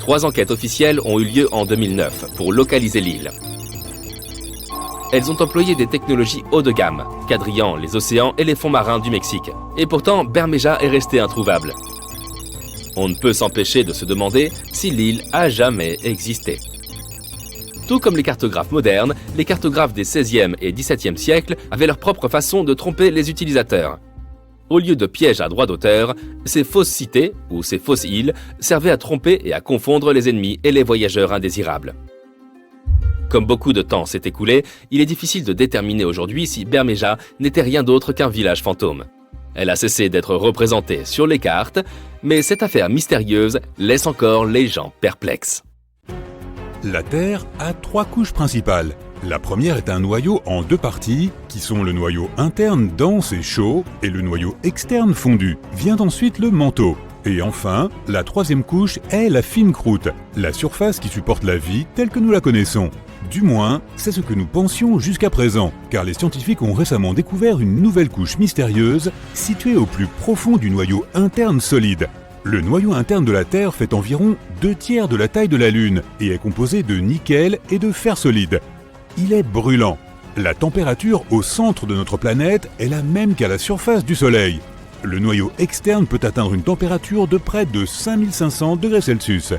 3 enquêtes officielles ont eu lieu en 2009 pour localiser l'île. Elles ont employé des technologies haut de gamme, quadrillant les océans et les fonds marins du Mexique. Et pourtant, Bermeja est restée introuvable. On ne peut s'empêcher de se demander si l'île a jamais existé. Tout comme les cartographes modernes, les cartographes des XVIe et XVIIe siècles avaient leur propre façon de tromper les utilisateurs. Au lieu de pièges à droit d'auteur, ces fausses cités, ou ces fausses îles, servaient à tromper et à confondre les ennemis et les voyageurs indésirables. Comme beaucoup de temps s'est écoulé, il est difficile de déterminer aujourd'hui si Bermeja n'était rien d'autre qu'un village fantôme. Elle a cessé d'être représentée sur les cartes, mais cette affaire mystérieuse laisse encore les gens perplexes. La Terre a 3 couches principales. La première est un noyau en 2 parties, qui sont le noyau interne dense et chaud, et le noyau externe fondu. Vient ensuite le manteau. Et enfin, la 3e couche est la fine croûte, la surface qui supporte la vie telle que nous la connaissons. Du moins, c'est ce que nous pensions jusqu'à présent, car les scientifiques ont récemment découvert une nouvelle couche mystérieuse, située au plus profond du noyau interne solide. Le noyau interne de la Terre fait environ 2/3 de la taille de la Lune et est composé de nickel et de fer solide. Il est brûlant. La température au centre de notre planète est la même qu'à la surface du Soleil. Le noyau externe peut atteindre une température de près de 5500 degrés Celsius.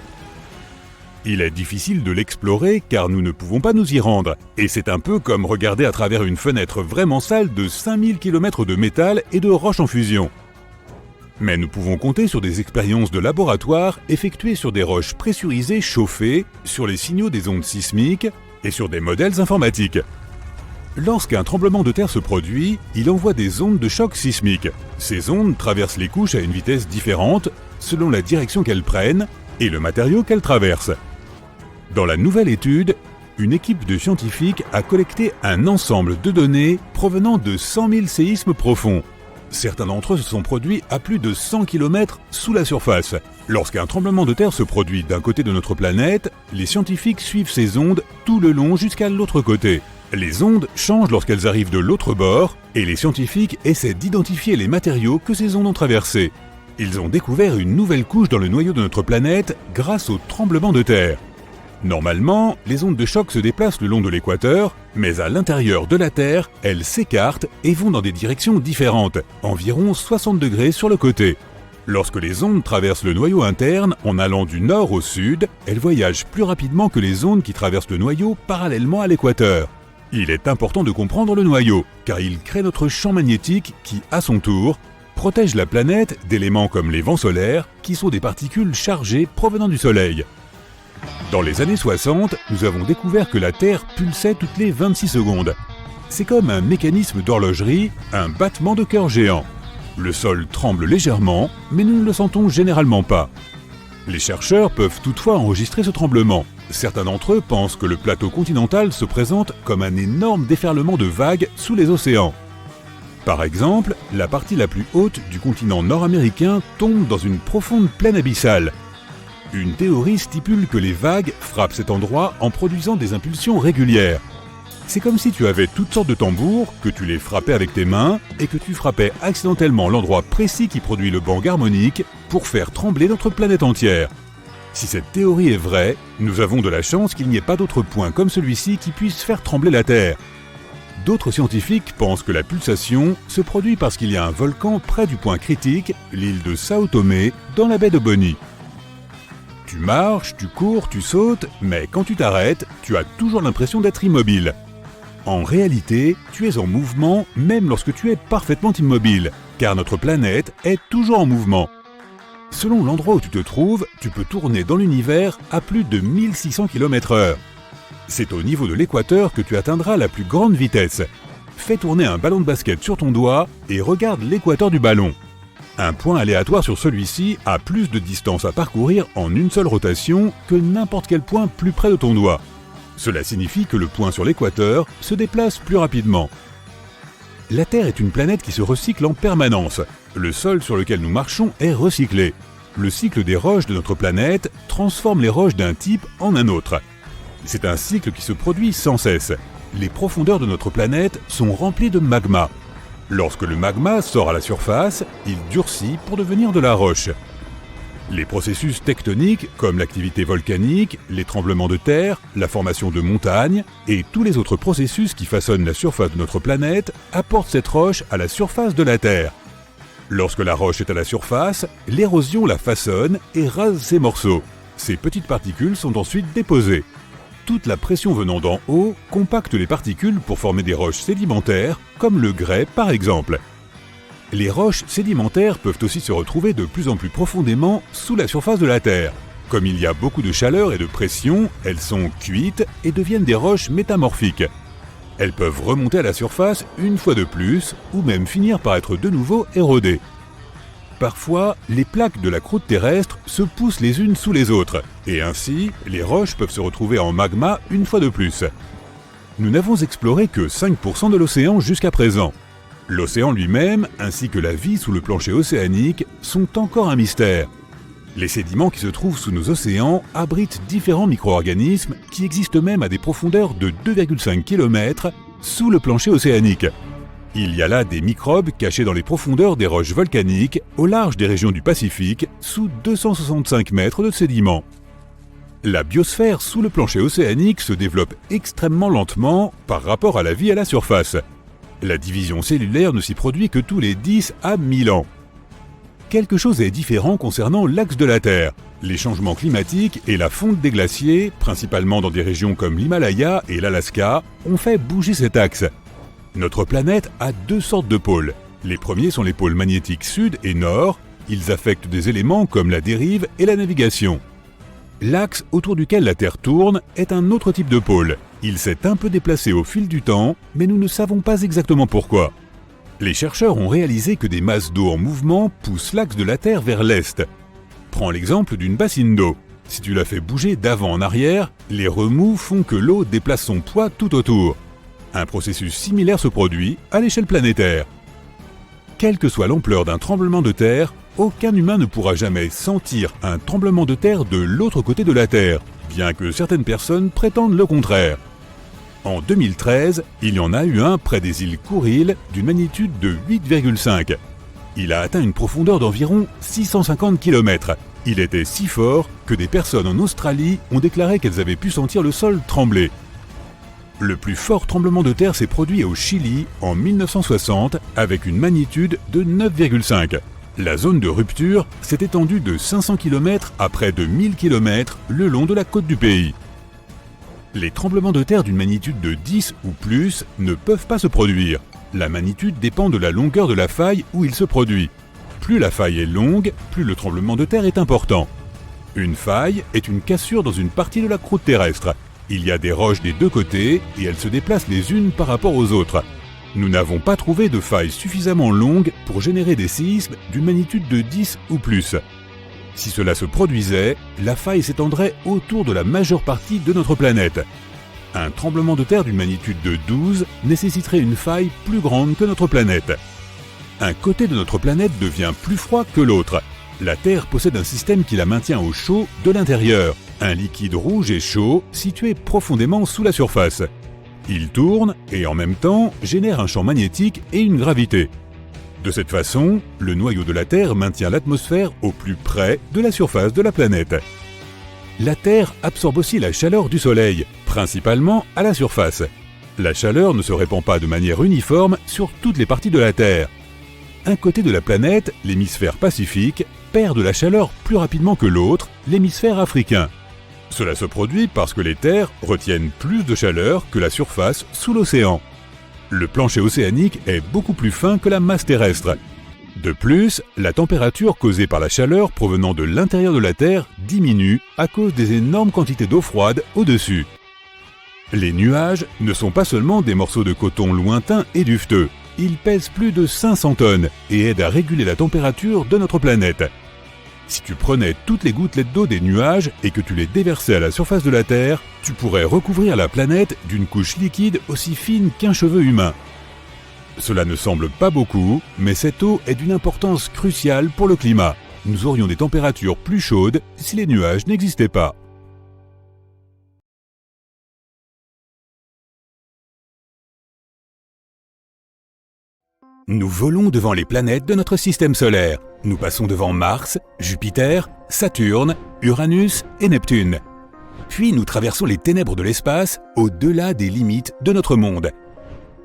Il est difficile de l'explorer car nous ne pouvons pas nous y rendre. Et c'est un peu comme regarder à travers une fenêtre vraiment sale de 5000 km de métal et de roches en fusion. Mais nous pouvons compter sur des expériences de laboratoire effectuées sur des roches pressurisées chauffées, sur les signaux des ondes sismiques et sur des modèles informatiques. Lorsqu'un tremblement de terre se produit, il envoie des ondes de choc sismique. Ces ondes traversent les couches à une vitesse différente selon la direction qu'elles prennent et le matériau qu'elles traversent. Dans la nouvelle étude, une équipe de scientifiques a collecté un ensemble de données provenant de 100 000 séismes profonds. Certains d'entre eux se sont produits à plus de 100 km sous la surface. Lorsqu'un tremblement de terre se produit d'un côté de notre planète, les scientifiques suivent ces ondes tout le long jusqu'à l'autre côté. Les ondes changent lorsqu'elles arrivent de l'autre bord et les scientifiques essaient d'identifier les matériaux que ces ondes ont traversés. Ils ont découvert une nouvelle couche dans le noyau de notre planète grâce au tremblement de terre. Normalement, les ondes de choc se déplacent le long de l'équateur, mais à l'intérieur de la Terre, elles s'écartent et vont dans des directions différentes, environ 60 degrés sur le côté. Lorsque les ondes traversent le noyau interne en allant du nord au sud, elles voyagent plus rapidement que les ondes qui traversent le noyau parallèlement à l'équateur. Il est important de comprendre le noyau, car il crée notre champ magnétique qui, à son tour, protège la planète d'éléments comme les vents solaires, qui sont des particules chargées provenant du Soleil. Dans les années 60, nous avons découvert que la Terre pulsait toutes les 26 secondes. C'est comme un mécanisme d'horlogerie, un battement de cœur géant. Le sol tremble légèrement, mais nous ne le sentons généralement pas. Les chercheurs peuvent toutefois enregistrer ce tremblement. Certains d'entre eux pensent que le plateau continental se présente comme un énorme déferlement de vagues sous les océans. Par exemple, la partie la plus haute du continent nord-américain tombe dans une profonde plaine abyssale. Une théorie stipule que les vagues frappent cet endroit en produisant des impulsions régulières. C'est comme si tu avais toutes sortes de tambours, que tu les frappais avec tes mains et que tu frappais accidentellement l'endroit précis qui produit le bang harmonique pour faire trembler notre planète entière. Si cette théorie est vraie, nous avons de la chance qu'il n'y ait pas d'autres points comme celui-ci qui puissent faire trembler la Terre. D'autres scientifiques pensent que la pulsation se produit parce qu'il y a un volcan près du point critique, l'île de Sao Tomé, dans la baie de Bonny. Tu marches, tu cours, tu sautes, mais quand tu t'arrêtes, tu as toujours l'impression d'être immobile. En réalité, tu es en mouvement même lorsque tu es parfaitement immobile, car notre planète est toujours en mouvement. Selon l'endroit où tu te trouves, tu peux tourner dans l'univers à plus de 1600 km/h. C'est au niveau de l'équateur que tu atteindras la plus grande vitesse. Fais tourner un ballon de basket sur ton doigt et regarde l'équateur du ballon. Un point aléatoire sur celui-ci a plus de distance à parcourir en une seule rotation que n'importe quel point plus près de ton doigt. Cela signifie que le point sur l'équateur se déplace plus rapidement. La Terre est une planète qui se recycle en permanence. Le sol sur lequel nous marchons est recyclé. Le cycle des roches de notre planète transforme les roches d'un type en un autre. C'est un cycle qui se produit sans cesse. Les profondeurs de notre planète sont remplies de magma. Lorsque le magma sort à la surface, il durcit pour devenir de la roche. Les processus tectoniques, comme l'activité volcanique, les tremblements de terre, la formation de montagnes et tous les autres processus qui façonnent la surface de notre planète, apportent cette roche à la surface de la Terre. Lorsque la roche est à la surface, l'érosion la façonne et rase ses morceaux. Ces petites particules sont ensuite déposées. Toute la pression venant d'en haut compacte les particules pour former des roches sédimentaires, comme le grès par exemple. Les roches sédimentaires peuvent aussi se retrouver de plus en plus profondément sous la surface de la Terre. Comme il y a beaucoup de chaleur et de pression, elles sont cuites et deviennent des roches métamorphiques. Elles peuvent remonter à la surface une fois de plus, ou même finir par être de nouveau érodées. Parfois, les plaques de la croûte terrestre se poussent les unes sous les autres, et ainsi, les roches peuvent se retrouver en magma une fois de plus. Nous n'avons exploré que 5% de l'océan jusqu'à présent. L'océan lui-même, ainsi que la vie sous le plancher océanique, sont encore un mystère. Les sédiments qui se trouvent sous nos océans abritent différents micro-organismes qui existent même à des profondeurs de 2,5 km sous le plancher océanique. Il y a là des microbes cachés dans les profondeurs des roches volcaniques au large des régions du Pacifique, sous 265 mètres de sédiments. La biosphère sous le plancher océanique se développe extrêmement lentement par rapport à la vie à la surface. La division cellulaire ne s'y produit que tous les 10 à 1000 ans. Quelque chose est différent concernant l'axe de la Terre. Les changements climatiques et la fonte des glaciers, principalement dans des régions comme l'Himalaya et l'Alaska, ont fait bouger cet axe. Notre planète a deux sortes de pôles. Les premiers sont les pôles magnétiques sud et nord, Ils affectent des éléments comme la dérive et la navigation. L'axe autour duquel la Terre tourne est un autre type de pôle. Il s'est un peu déplacé au fil du temps, mais nous ne savons pas exactement pourquoi. Les chercheurs ont réalisé que des masses d'eau en mouvement poussent l'axe de la Terre vers l'est. Prends l'exemple d'une bassine d'eau. Si tu la fais bouger d'avant en arrière, les remous font que l'eau déplace son poids tout autour. Un processus similaire se produit à l'échelle planétaire. Quelle que soit l'ampleur d'un tremblement de terre, aucun humain ne pourra jamais sentir un tremblement de terre de l'autre côté de la Terre, bien que certaines personnes prétendent le contraire. En 2013, il y en a eu un près des îles Kuriles d'une magnitude de 8,5. Il a atteint une profondeur d'environ 650 km. Il était si fort que des personnes en Australie ont déclaré qu'elles avaient pu sentir le sol trembler. Le plus fort tremblement de terre s'est produit au Chili en 1960 avec une magnitude de 9,5. La zone de rupture s'est étendue de 500 km à près de 1000 km le long de la côte du pays. Les tremblements de terre d'une magnitude de 10 ou plus ne peuvent pas se produire. La magnitude dépend de la longueur de la faille où il se produit. Plus la faille est longue, plus le tremblement de terre est important. Une faille est une cassure dans une partie de la croûte terrestre. Il y a des roches des deux côtés et elles se déplacent les unes par rapport aux autres. Nous n'avons pas trouvé de faille suffisamment longue pour générer des séismes d'une magnitude de 10 ou plus. Si cela se produisait, la faille s'étendrait autour de la majeure partie de notre planète. Un tremblement de terre d'une magnitude de 12 nécessiterait une faille plus grande que notre planète. Un côté de notre planète devient plus froid que l'autre. La Terre possède un système qui la maintient au chaud de l'intérieur, un liquide rouge et chaud situé profondément sous la surface. Il tourne et en même temps génère un champ magnétique et une gravité. De cette façon, le noyau de la Terre maintient l'atmosphère au plus près de la surface de la planète. La Terre absorbe aussi la chaleur du Soleil, principalement à la surface. La chaleur ne se répand pas de manière uniforme sur toutes les parties de la Terre. Un côté de la planète, l'hémisphère pacifique, perd de la chaleur plus rapidement que l'autre, l'hémisphère africain. Cela se produit parce que les terres retiennent plus de chaleur que la surface sous l'océan. Le plancher océanique est beaucoup plus fin que la masse terrestre. De plus, la température causée par la chaleur provenant de l'intérieur de la Terre diminue à cause des énormes quantités d'eau froide au-dessus. Les nuages ne sont pas seulement des morceaux de coton lointains et duveteux. Ils pèsent plus de 500 tonnes et aident à réguler la température de notre planète. Si tu prenais toutes les gouttelettes d'eau des nuages et que tu les déversais à la surface de la Terre, tu pourrais recouvrir la planète d'une couche liquide aussi fine qu'un cheveu humain. Cela ne semble pas beaucoup, mais cette eau est d'une importance cruciale pour le climat. Nous aurions des températures plus chaudes si les nuages n'existaient pas. Nous volons devant les planètes de notre système solaire. Nous passons devant Mars, Jupiter, Saturne, Uranus et Neptune. Puis nous traversons les ténèbres de l'espace au-delà des limites de notre monde.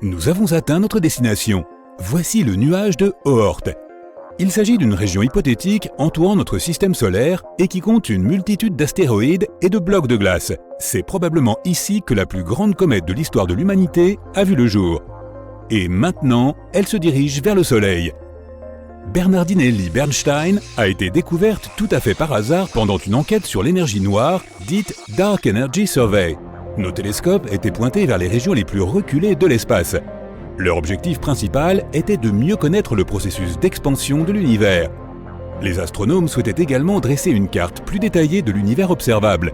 Nous avons atteint notre destination. Voici le nuage de Oort. Il s'agit d'une région hypothétique entourant notre système solaire et qui compte une multitude d'astéroïdes et de blocs de glace. C'est probablement ici que la plus grande comète de l'histoire de l'humanité a vu le jour. Et maintenant, elle se dirige vers le Soleil. Bernardinelli Bernstein a été découverte tout à fait par hasard pendant une enquête sur l'énergie noire, dite Dark Energy Survey. Nos télescopes étaient pointés vers les régions les plus reculées de l'espace. Leur objectif principal était de mieux connaître le processus d'expansion de l'univers. Les astronomes souhaitaient également dresser une carte plus détaillée de l'univers observable.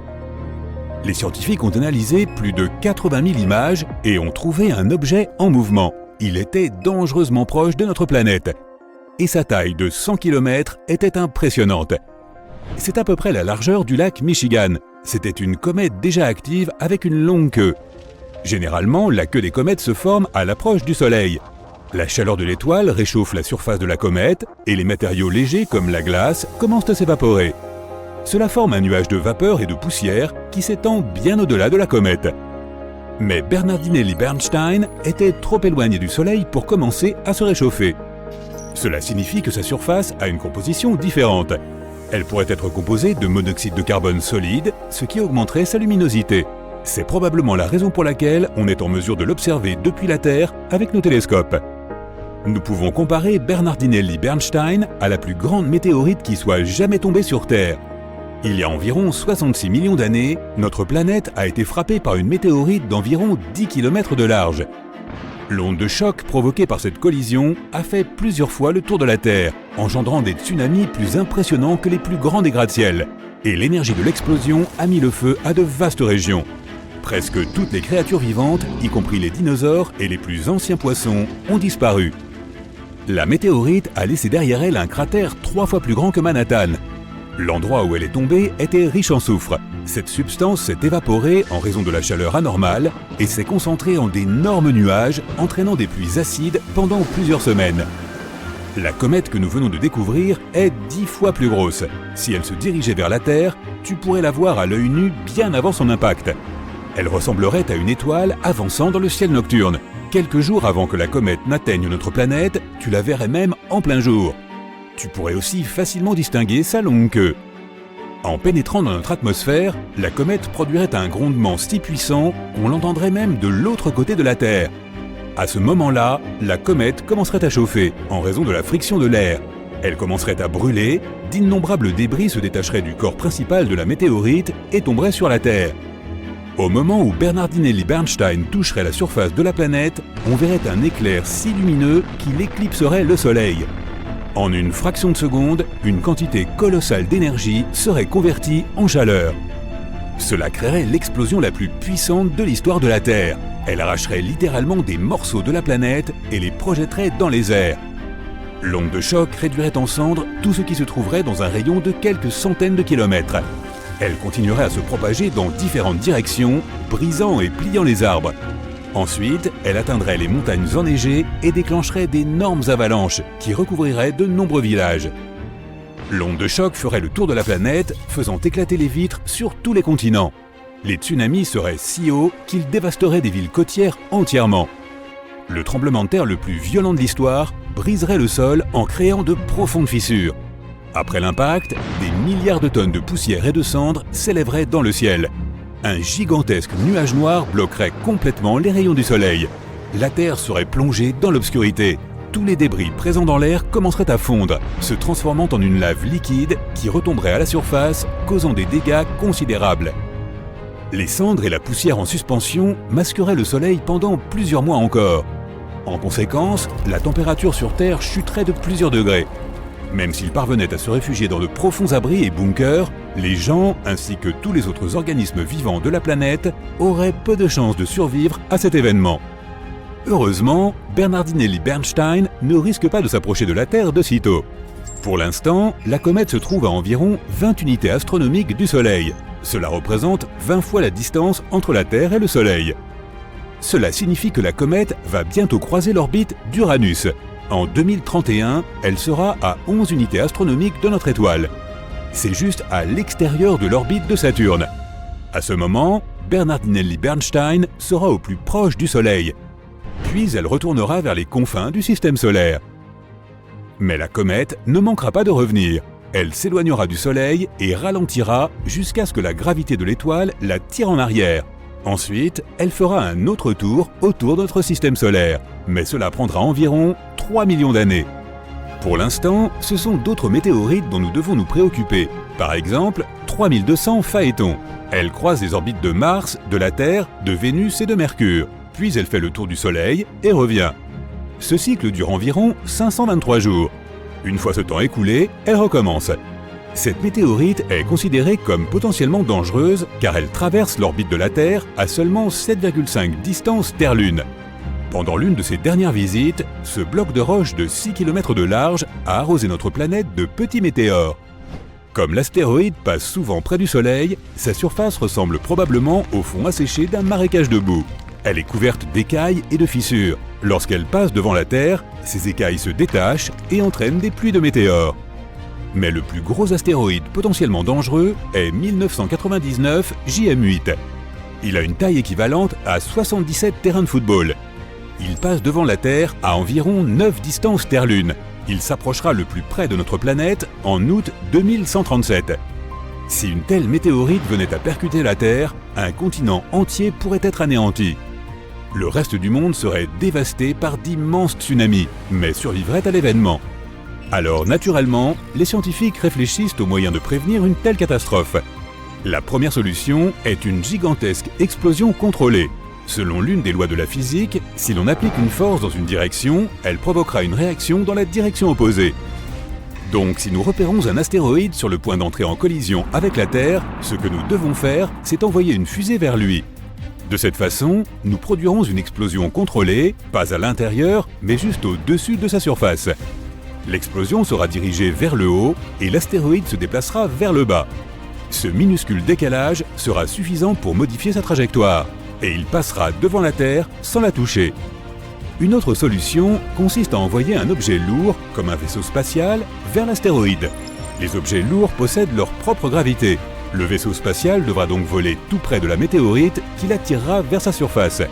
Les scientifiques ont analysé plus de 80 000 images et ont trouvé un objet en mouvement. Il était dangereusement proche de notre planète. Et sa taille de 100 km était impressionnante. C'est à peu près la largeur du lac Michigan. C'était une comète déjà active avec une longue queue. Généralement, la queue des comètes se forme à l'approche du Soleil. La chaleur de l'étoile réchauffe la surface de la comète et les matériaux légers comme la glace commencent à s'évaporer. Cela forme un nuage de vapeur et de poussière qui s'étend bien au-delà de la comète. Mais Bernardinelli Bernstein était trop éloigné du Soleil pour commencer à se réchauffer. Cela signifie que sa surface a une composition différente. Elle pourrait être composée de monoxyde de carbone solide, ce qui augmenterait sa luminosité. C'est probablement la raison pour laquelle on est en mesure de l'observer depuis la Terre avec nos télescopes. Nous pouvons comparer Bernardinelli-Bernstein à la plus grande météorite qui soit jamais tombée sur Terre. Il y a environ 66 millions d'années, notre planète a été frappée par une météorite d'environ 10 km de large. L'onde de choc provoquée par cette collision a fait plusieurs fois le tour de la Terre, engendrant des tsunamis plus impressionnants que les plus grands des gratte-ciel. Et l'énergie de l'explosion a mis le feu à de vastes régions. Presque toutes les créatures vivantes, y compris les dinosaures et les plus anciens poissons, ont disparu. La météorite a laissé derrière elle un cratère 3 fois plus grand que Manhattan. L'endroit où elle est tombée était riche en soufre. Cette substance s'est évaporée en raison de la chaleur anormale et s'est concentrée en d'énormes nuages, entraînant des pluies acides pendant plusieurs semaines. La comète que nous venons de découvrir est 10 fois plus grosse. Si elle se dirigeait vers la Terre, tu pourrais la voir à l'œil nu bien avant son impact. Elle ressemblerait à une étoile avançant dans le ciel nocturne. Quelques jours avant que la comète n'atteigne notre planète, tu la verrais même en plein jour. Tu pourrais aussi facilement distinguer sa longue queue. En pénétrant dans notre atmosphère, la comète produirait un grondement si puissant qu'on l'entendrait même de l'autre côté de la Terre. À ce moment-là, la comète commencerait à chauffer en raison de la friction de l'air. Elle commencerait à brûler, d'innombrables débris se détacheraient du corps principal de la météorite et tomberaient sur la Terre. Au moment où Bernardinelli-Bernstein toucherait la surface de la planète, on verrait un éclair si lumineux qu'il éclipserait le Soleil. En une fraction de seconde, une quantité colossale d'énergie serait convertie en chaleur. Cela créerait l'explosion la plus puissante de l'histoire de la Terre. Elle arracherait littéralement des morceaux de la planète et les projetterait dans les airs. L'onde de choc réduirait en cendres tout ce qui se trouverait dans un rayon de quelques centaines de kilomètres. Elle continuerait à se propager dans différentes directions, brisant et pliant les arbres. Ensuite, elle atteindrait les montagnes enneigées et déclencherait d'énormes avalanches qui recouvriraient de nombreux villages. L'onde de choc ferait le tour de la planète, faisant éclater les vitres sur tous les continents. Les tsunamis seraient si hauts qu'ils dévasteraient des villes côtières entièrement. Le tremblement de terre le plus violent de l'histoire briserait le sol en créant de profondes fissures. Après l'impact, des milliards de tonnes de poussière et de cendres s'élèveraient dans le ciel. Un gigantesque nuage noir bloquerait complètement les rayons du soleil. La Terre serait plongée dans l'obscurité. Tous les débris présents dans l'air commenceraient à fondre, se transformant en une lave liquide qui retomberait à la surface, causant des dégâts considérables. Les cendres et la poussière en suspension masqueraient le soleil pendant plusieurs mois encore. En conséquence, la température sur Terre chuterait de plusieurs degrés. Même s'ils parvenaient à se réfugier dans de profonds abris et bunkers, les gens, ainsi que tous les autres organismes vivants de la planète, auraient peu de chances de survivre à cet événement. Heureusement, Bernardinelli-Bernstein ne risque pas de s'approcher de la Terre de sitôt. Pour l'instant, la comète se trouve à environ 20 unités astronomiques du Soleil. Cela représente 20 fois la distance entre la Terre et le Soleil. Cela signifie que la comète va bientôt croiser l'orbite d'Uranus. En 2031, elle sera à 11 unités astronomiques de notre étoile. C'est juste à l'extérieur de l'orbite de Saturne. À ce moment, Bernardinelli-Bernstein sera au plus proche du Soleil. Puis elle retournera vers les confins du système solaire. Mais la comète ne manquera pas de revenir. Elle s'éloignera du Soleil et ralentira jusqu'à ce que la gravité de l'étoile la tire en arrière. Ensuite, elle fera un autre tour autour de notre système solaire, mais cela prendra environ 3 millions d'années. Pour l'instant, ce sont d'autres météorites dont nous devons nous préoccuper. Par exemple, 3200 Phaéton. Elle croise les orbites de Mars, de la Terre, de Vénus et de Mercure. Puis elle fait le tour du Soleil et revient. Ce cycle dure environ 523 jours. Une fois ce temps écoulé, elle recommence. Cette météorite est considérée comme potentiellement dangereuse car elle traverse l'orbite de la Terre à seulement 7,5 distance Terre-Lune. Pendant l'une de ses dernières visites, ce bloc de roche de 6 km de large a arrosé notre planète de petits météores. Comme l'astéroïde passe souvent près du Soleil, sa surface ressemble probablement au fond asséché d'un marécage de boue. Elle est couverte d'écailles et de fissures. Lorsqu'elle passe devant la Terre, ces écailles se détachent et entraînent des pluies de météores. Mais le plus gros astéroïde potentiellement dangereux est 1999 JM8. Il a une taille équivalente à 77 terrains de football. Il passe devant la Terre à environ 9 distances Terre-Lune. Il s'approchera le plus près de notre planète en août 2137. Si une telle météorite venait à percuter la Terre, un continent entier pourrait être anéanti. Le reste du monde serait dévasté par d'immenses tsunamis, mais survivrait à l'événement. Alors naturellement, les scientifiques réfléchissent aux moyens de prévenir une telle catastrophe. La première solution est une gigantesque explosion contrôlée. Selon l'une des lois de la physique, si l'on applique une force dans une direction, elle provoquera une réaction dans la direction opposée. Donc si nous repérons un astéroïde sur le point d'entrer en collision avec la Terre, ce que nous devons faire, c'est envoyer une fusée vers lui. De cette façon, nous produirons une explosion contrôlée, pas à l'intérieur, mais juste au-dessus de sa surface. L'explosion sera dirigée vers le haut et l'astéroïde se déplacera vers le bas. Ce minuscule décalage sera suffisant pour modifier sa trajectoire et il passera devant la Terre sans la toucher. Une autre solution consiste à envoyer un objet lourd, comme un vaisseau spatial, vers l'astéroïde. Les objets lourds possèdent leur propre gravité. Le vaisseau spatial devra donc voler tout près de la météorite qui l'attirera vers sa surface.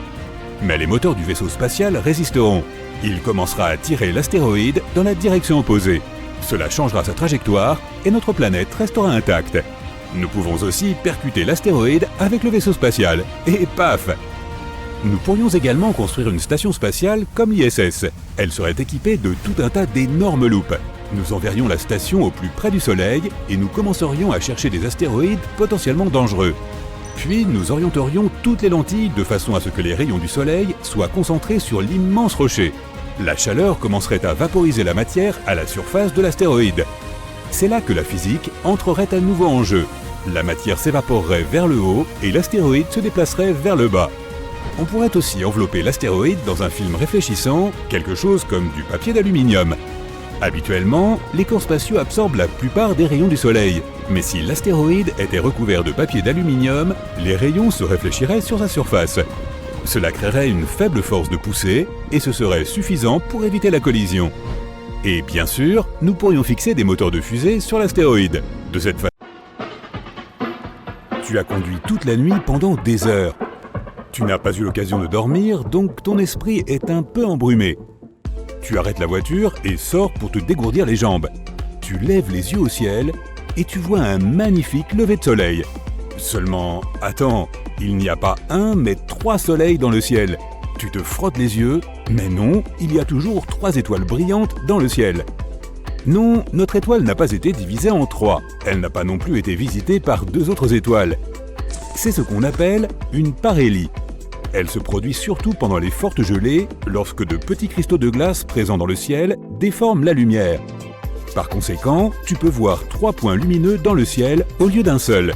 Mais les moteurs du vaisseau spatial résisteront. Il commencera à tirer l'astéroïde dans la direction opposée. Cela changera sa trajectoire et notre planète restera intacte. Nous pouvons aussi percuter l'astéroïde avec le vaisseau spatial. Et paf! Nous pourrions également construire une station spatiale comme l'ISS. Elle serait équipée de tout un tas d'énormes loupes. Nous enverrions la station au plus près du Soleil et nous commencerions à chercher des astéroïdes potentiellement dangereux. Puis nous orienterions toutes les lentilles de façon à ce que les rayons du Soleil soient concentrés sur l'immense rocher. La chaleur commencerait à vaporiser la matière à la surface de l'astéroïde. C'est là que la physique entrerait à nouveau en jeu. La matière s'évaporerait vers le haut et l'astéroïde se déplacerait vers le bas. On pourrait aussi envelopper l'astéroïde dans un film réfléchissant, quelque chose comme du papier d'aluminium. Habituellement, les corps spatiaux absorbent la plupart des rayons du Soleil. Mais si l'astéroïde était recouvert de papier d'aluminium, les rayons se réfléchiraient sur sa surface. Cela créerait une faible force de poussée et ce serait suffisant pour éviter la collision. Et bien sûr, nous pourrions fixer des moteurs de fusée sur l'astéroïde. De cette façon, tu as conduit toute la nuit pendant des heures. Tu n'as pas eu l'occasion de dormir, donc ton esprit est un peu embrumé. Tu arrêtes la voiture et sors pour te dégourdir les jambes. Tu lèves les yeux au ciel et tu vois un magnifique lever de soleil. Seulement, attends, il n'y a pas un, mais 3 soleils dans le ciel. Tu te frottes les yeux, mais non, il y a toujours 3 étoiles brillantes dans le ciel. Non, notre étoile n'a pas été divisée en 3. Elle n'a pas non plus été visitée par 2 autres étoiles. C'est ce qu'on appelle une parélie. Elle se produit surtout pendant les fortes gelées, lorsque de petits cristaux de glace présents dans le ciel déforment la lumière. Par conséquent, tu peux voir 3 points lumineux dans le ciel au lieu d'un seul.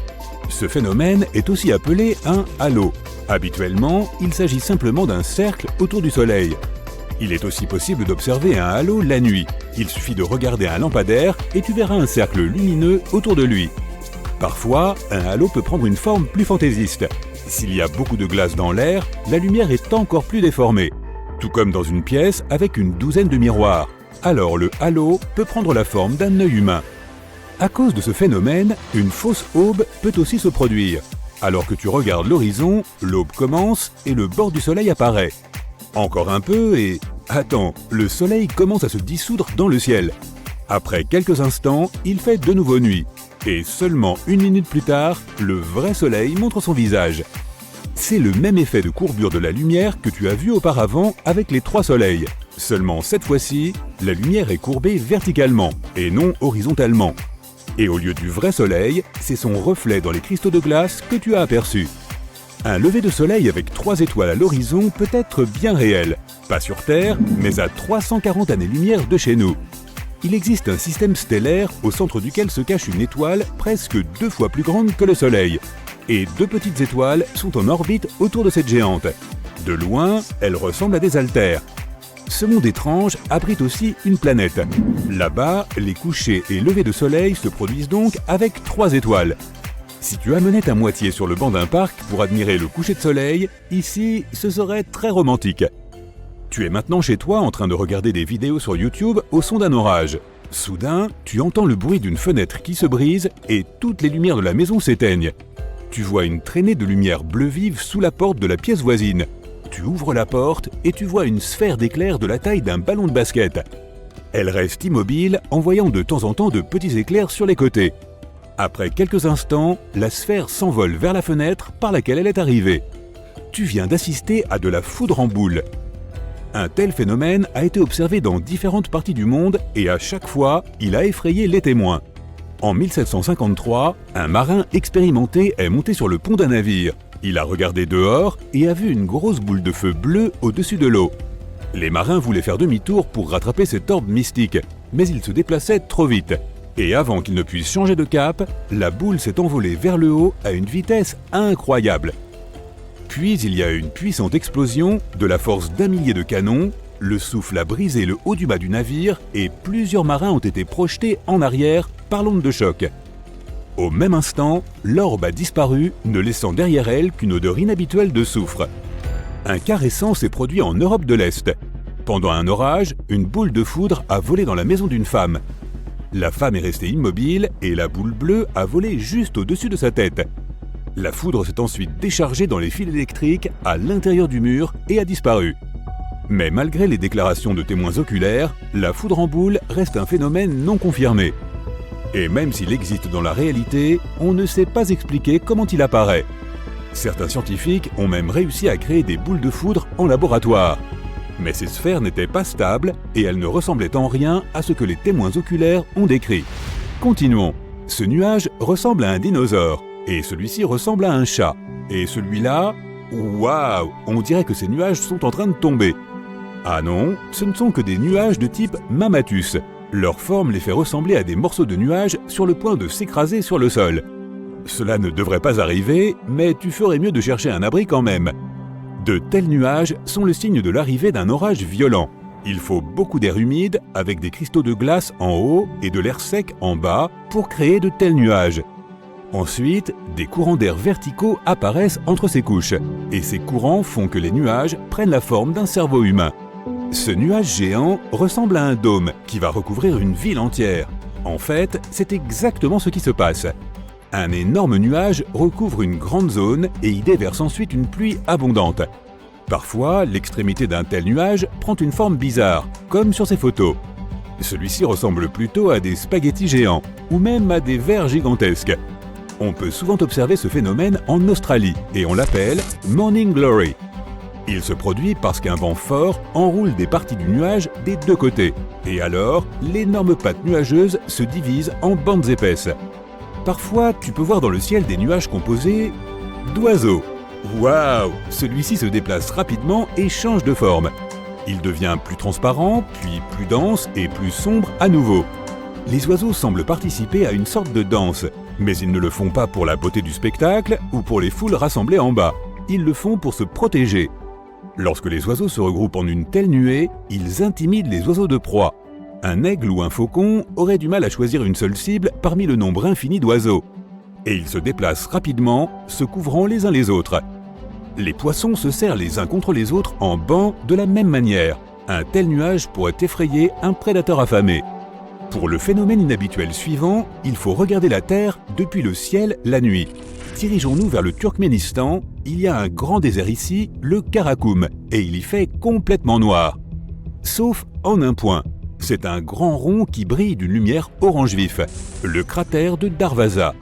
Ce phénomène est aussi appelé un halo. Habituellement, il s'agit simplement d'un cercle autour du Soleil. Il est aussi possible d'observer un halo la nuit. Il suffit de regarder un lampadaire et tu verras un cercle lumineux autour de lui. Parfois, un halo peut prendre une forme plus fantaisiste. S'il y a beaucoup de glace dans l'air, la lumière est encore plus déformée. Tout comme dans une pièce avec une douzaine de miroirs. Alors le halo peut prendre la forme d'un œil humain. À cause de ce phénomène, une fausse aube peut aussi se produire. Alors que tu regardes l'horizon, l'aube commence et le bord du soleil apparaît. Encore un peu et... Attends, le soleil commence à se dissoudre dans le ciel. Après quelques instants, il fait de nouveau nuit. Et seulement 1 minute plus tard, le vrai soleil montre son visage. C'est le même effet de courbure de la lumière que tu as vu auparavant avec les 3 soleils. Seulement cette fois-ci, la lumière est courbée verticalement et non horizontalement. Et au lieu du vrai soleil, c'est son reflet dans les cristaux de glace que tu as aperçu. Un lever de soleil avec 3 étoiles à l'horizon peut être bien réel. Pas sur Terre, mais à 340 années-lumière de chez nous. Il existe un système stellaire au centre duquel se cache une étoile presque 2 fois plus grande que le Soleil. Et 2 petites étoiles sont en orbite autour de cette géante. De loin, elles ressemblent à des altères. Ce monde étrange abrite aussi une planète. Là-bas, les couchers et levées de soleil se produisent donc avec 3 étoiles. Si tu amenais ta moitié sur le banc d'un parc pour admirer le coucher de soleil, ici, ce serait très romantique. Tu es maintenant chez toi en train de regarder des vidéos sur YouTube au son d'un orage. Soudain, tu entends le bruit d'une fenêtre qui se brise et toutes les lumières de la maison s'éteignent. Tu vois une traînée de lumière bleu vive sous la porte de la pièce voisine. Tu ouvres la porte et tu vois une sphère d'éclairs de la taille d'un ballon de basket. Elle reste immobile, envoyant de temps en temps de petits éclairs sur les côtés. Après quelques instants, la sphère s'envole vers la fenêtre par laquelle elle est arrivée. Tu viens d'assister à de la foudre en boule. Un tel phénomène a été observé dans différentes parties du monde et à chaque fois, il a effrayé les témoins. En 1753, un marin expérimenté est monté sur le pont d'un navire. Il a regardé dehors et a vu une grosse boule de feu bleue au-dessus de l'eau. Les marins voulaient faire demi-tour pour rattraper cet orbe mystique, mais ils se déplaçaient trop vite. Et avant qu'ils ne puissent changer de cap, la boule s'est envolée vers le haut à une vitesse incroyable. Puis il y a eu une puissante explosion, de la force d'1 millier de canons, le souffle a brisé le haut du mât du navire et plusieurs marins ont été projetés en arrière par l'onde de choc. Au même instant, l'orbe a disparu, ne laissant derrière elle qu'une odeur inhabituelle de soufre. Un cas récent s'est produit en Europe de l'Est. Pendant un orage, une boule de foudre a volé dans la maison d'une femme. La femme est restée immobile et la boule bleue a volé juste au-dessus de sa tête. La foudre s'est ensuite déchargée dans les fils électriques à l'intérieur du mur et a disparu. Mais malgré les déclarations de témoins oculaires, la foudre en boule reste un phénomène non confirmé. Et même s'il existe dans la réalité, on ne sait pas expliquer comment il apparaît. Certains scientifiques ont même réussi à créer des boules de foudre en laboratoire. Mais ces sphères n'étaient pas stables et elles ne ressemblaient en rien à ce que les témoins oculaires ont décrit. Continuons. Ce nuage ressemble à un dinosaure, et celui-ci ressemble à un chat. Et celui-là, waouh, on dirait que ces nuages sont en train de tomber. Ah non, ce ne sont que des nuages de type Mammatus. Leur forme les fait ressembler à des morceaux de nuages sur le point de s'écraser sur le sol. Cela ne devrait pas arriver, mais tu ferais mieux de chercher un abri quand même. De tels nuages sont le signe de l'arrivée d'un orage violent. Il faut beaucoup d'air humide, avec des cristaux de glace en haut et de l'air sec en bas, pour créer de tels nuages. Ensuite, des courants d'air verticaux apparaissent entre ces couches, et ces courants font que les nuages prennent la forme d'un cerveau humain. Ce nuage géant ressemble à un dôme qui va recouvrir une ville entière. En fait, c'est exactement ce qui se passe. Un énorme nuage recouvre une grande zone et y déverse ensuite une pluie abondante. Parfois, l'extrémité d'un tel nuage prend une forme bizarre, comme sur ces photos. Celui-ci ressemble plutôt à des spaghettis géants, ou même à des vers gigantesques. On peut souvent observer ce phénomène en Australie, et on l'appelle « Morning Glory ». Il se produit parce qu'un vent fort enroule des parties du nuage des deux côtés, et alors l'énorme pâte nuageuse se divise en bandes épaisses. Parfois, tu peux voir dans le ciel des nuages composés d'oiseaux. Waouh! Celui-ci se déplace rapidement et change de forme. Il devient plus transparent, puis plus dense et plus sombre à nouveau. Les oiseaux semblent participer à une sorte de danse, mais ils ne le font pas pour la beauté du spectacle ou pour les foules rassemblées en bas. Ils le font pour se protéger. Lorsque les oiseaux se regroupent en une telle nuée, ils intimident les oiseaux de proie. Un aigle ou un faucon aurait du mal à choisir une seule cible parmi le nombre infini d'oiseaux. Et ils se déplacent rapidement, se couvrant les uns les autres. Les poissons se serrent les uns contre les autres en banc de la même manière. Un tel nuage pourrait effrayer un prédateur affamé. Pour le phénomène inhabituel suivant, il faut regarder la Terre depuis le ciel la nuit. Dirigeons-nous vers le Turkménistan, il y a un grand désert ici, le Karakoum, et il y fait complètement noir. Sauf en un point. C'est un grand rond qui brille d'une lumière orange vif, le cratère de Darvaza.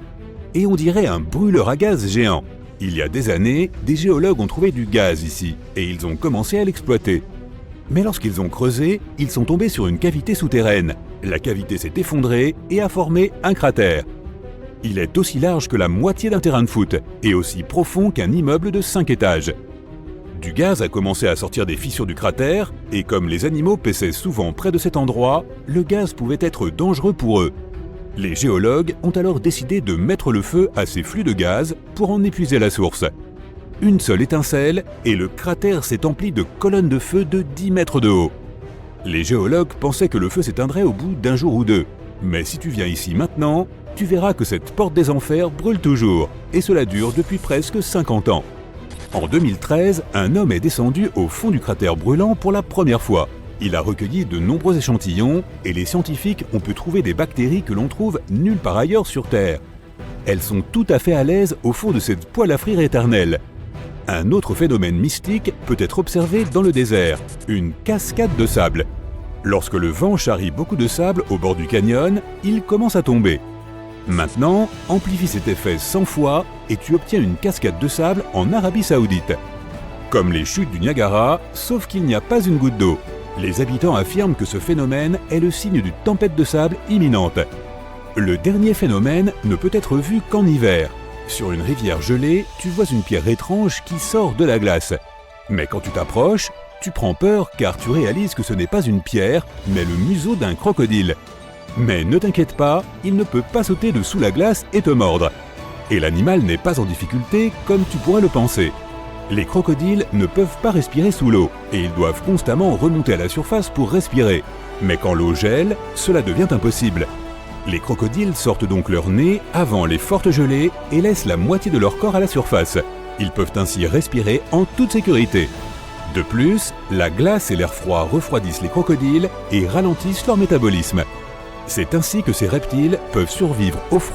Et on dirait un brûleur à gaz géant. Il y a des années, des géologues ont trouvé du gaz ici, et ils ont commencé à l'exploiter. Mais lorsqu'ils ont creusé, ils sont tombés sur une cavité souterraine. La cavité s'est effondrée et a formé un cratère. Il est aussi large que la moitié d'un terrain de foot et aussi profond qu'un immeuble de 5 étages. Du gaz a commencé à sortir des fissures du cratère et comme les animaux paissaient souvent près de cet endroit, le gaz pouvait être dangereux pour eux. Les géologues ont alors décidé de mettre le feu à ces flux de gaz pour en épuiser la source. Une seule étincelle et le cratère s'est empli de colonnes de feu de 10 mètres de haut. Les géologues pensaient que le feu s'éteindrait au bout d'un jour ou deux. Mais si tu viens ici maintenant, tu verras que cette porte des enfers brûle toujours, et cela dure depuis presque 50 ans. En 2013, un homme est descendu au fond du cratère brûlant pour la première fois. Il a recueilli de nombreux échantillons, et les scientifiques ont pu trouver des bactéries que l'on trouve nulle part ailleurs sur Terre. Elles sont tout à fait à l'aise au fond de cette poêle à frire éternelle. Un autre phénomène mystique peut être observé dans le désert, une cascade de sable. Lorsque le vent charrie beaucoup de sable au bord du canyon, il commence à tomber. Maintenant, amplifie cet effet 100 fois et tu obtiens une cascade de sable en Arabie Saoudite. Comme les chutes du Niagara, sauf qu'il n'y a pas une goutte d'eau. Les habitants affirment que ce phénomène est le signe d'une tempête de sable imminente. Le dernier phénomène ne peut être vu qu'en hiver. Sur une rivière gelée, tu vois une pierre étrange qui sort de la glace. Mais quand tu t'approches, tu prends peur car tu réalises que ce n'est pas une pierre, mais le museau d'un crocodile. Mais ne t'inquiète pas, il ne peut pas sauter de sous la glace et te mordre. Et l'animal n'est pas en difficulté comme tu pourrais le penser. Les crocodiles ne peuvent pas respirer sous l'eau et ils doivent constamment remonter à la surface pour respirer. Mais quand l'eau gèle, cela devient impossible. Les crocodiles sortent donc leur nez avant les fortes gelées et laissent la moitié de leur corps à la surface. Ils peuvent ainsi respirer en toute sécurité. De plus, la glace et l'air froid refroidissent les crocodiles et ralentissent leur métabolisme. C'est ainsi que ces reptiles peuvent survivre au froid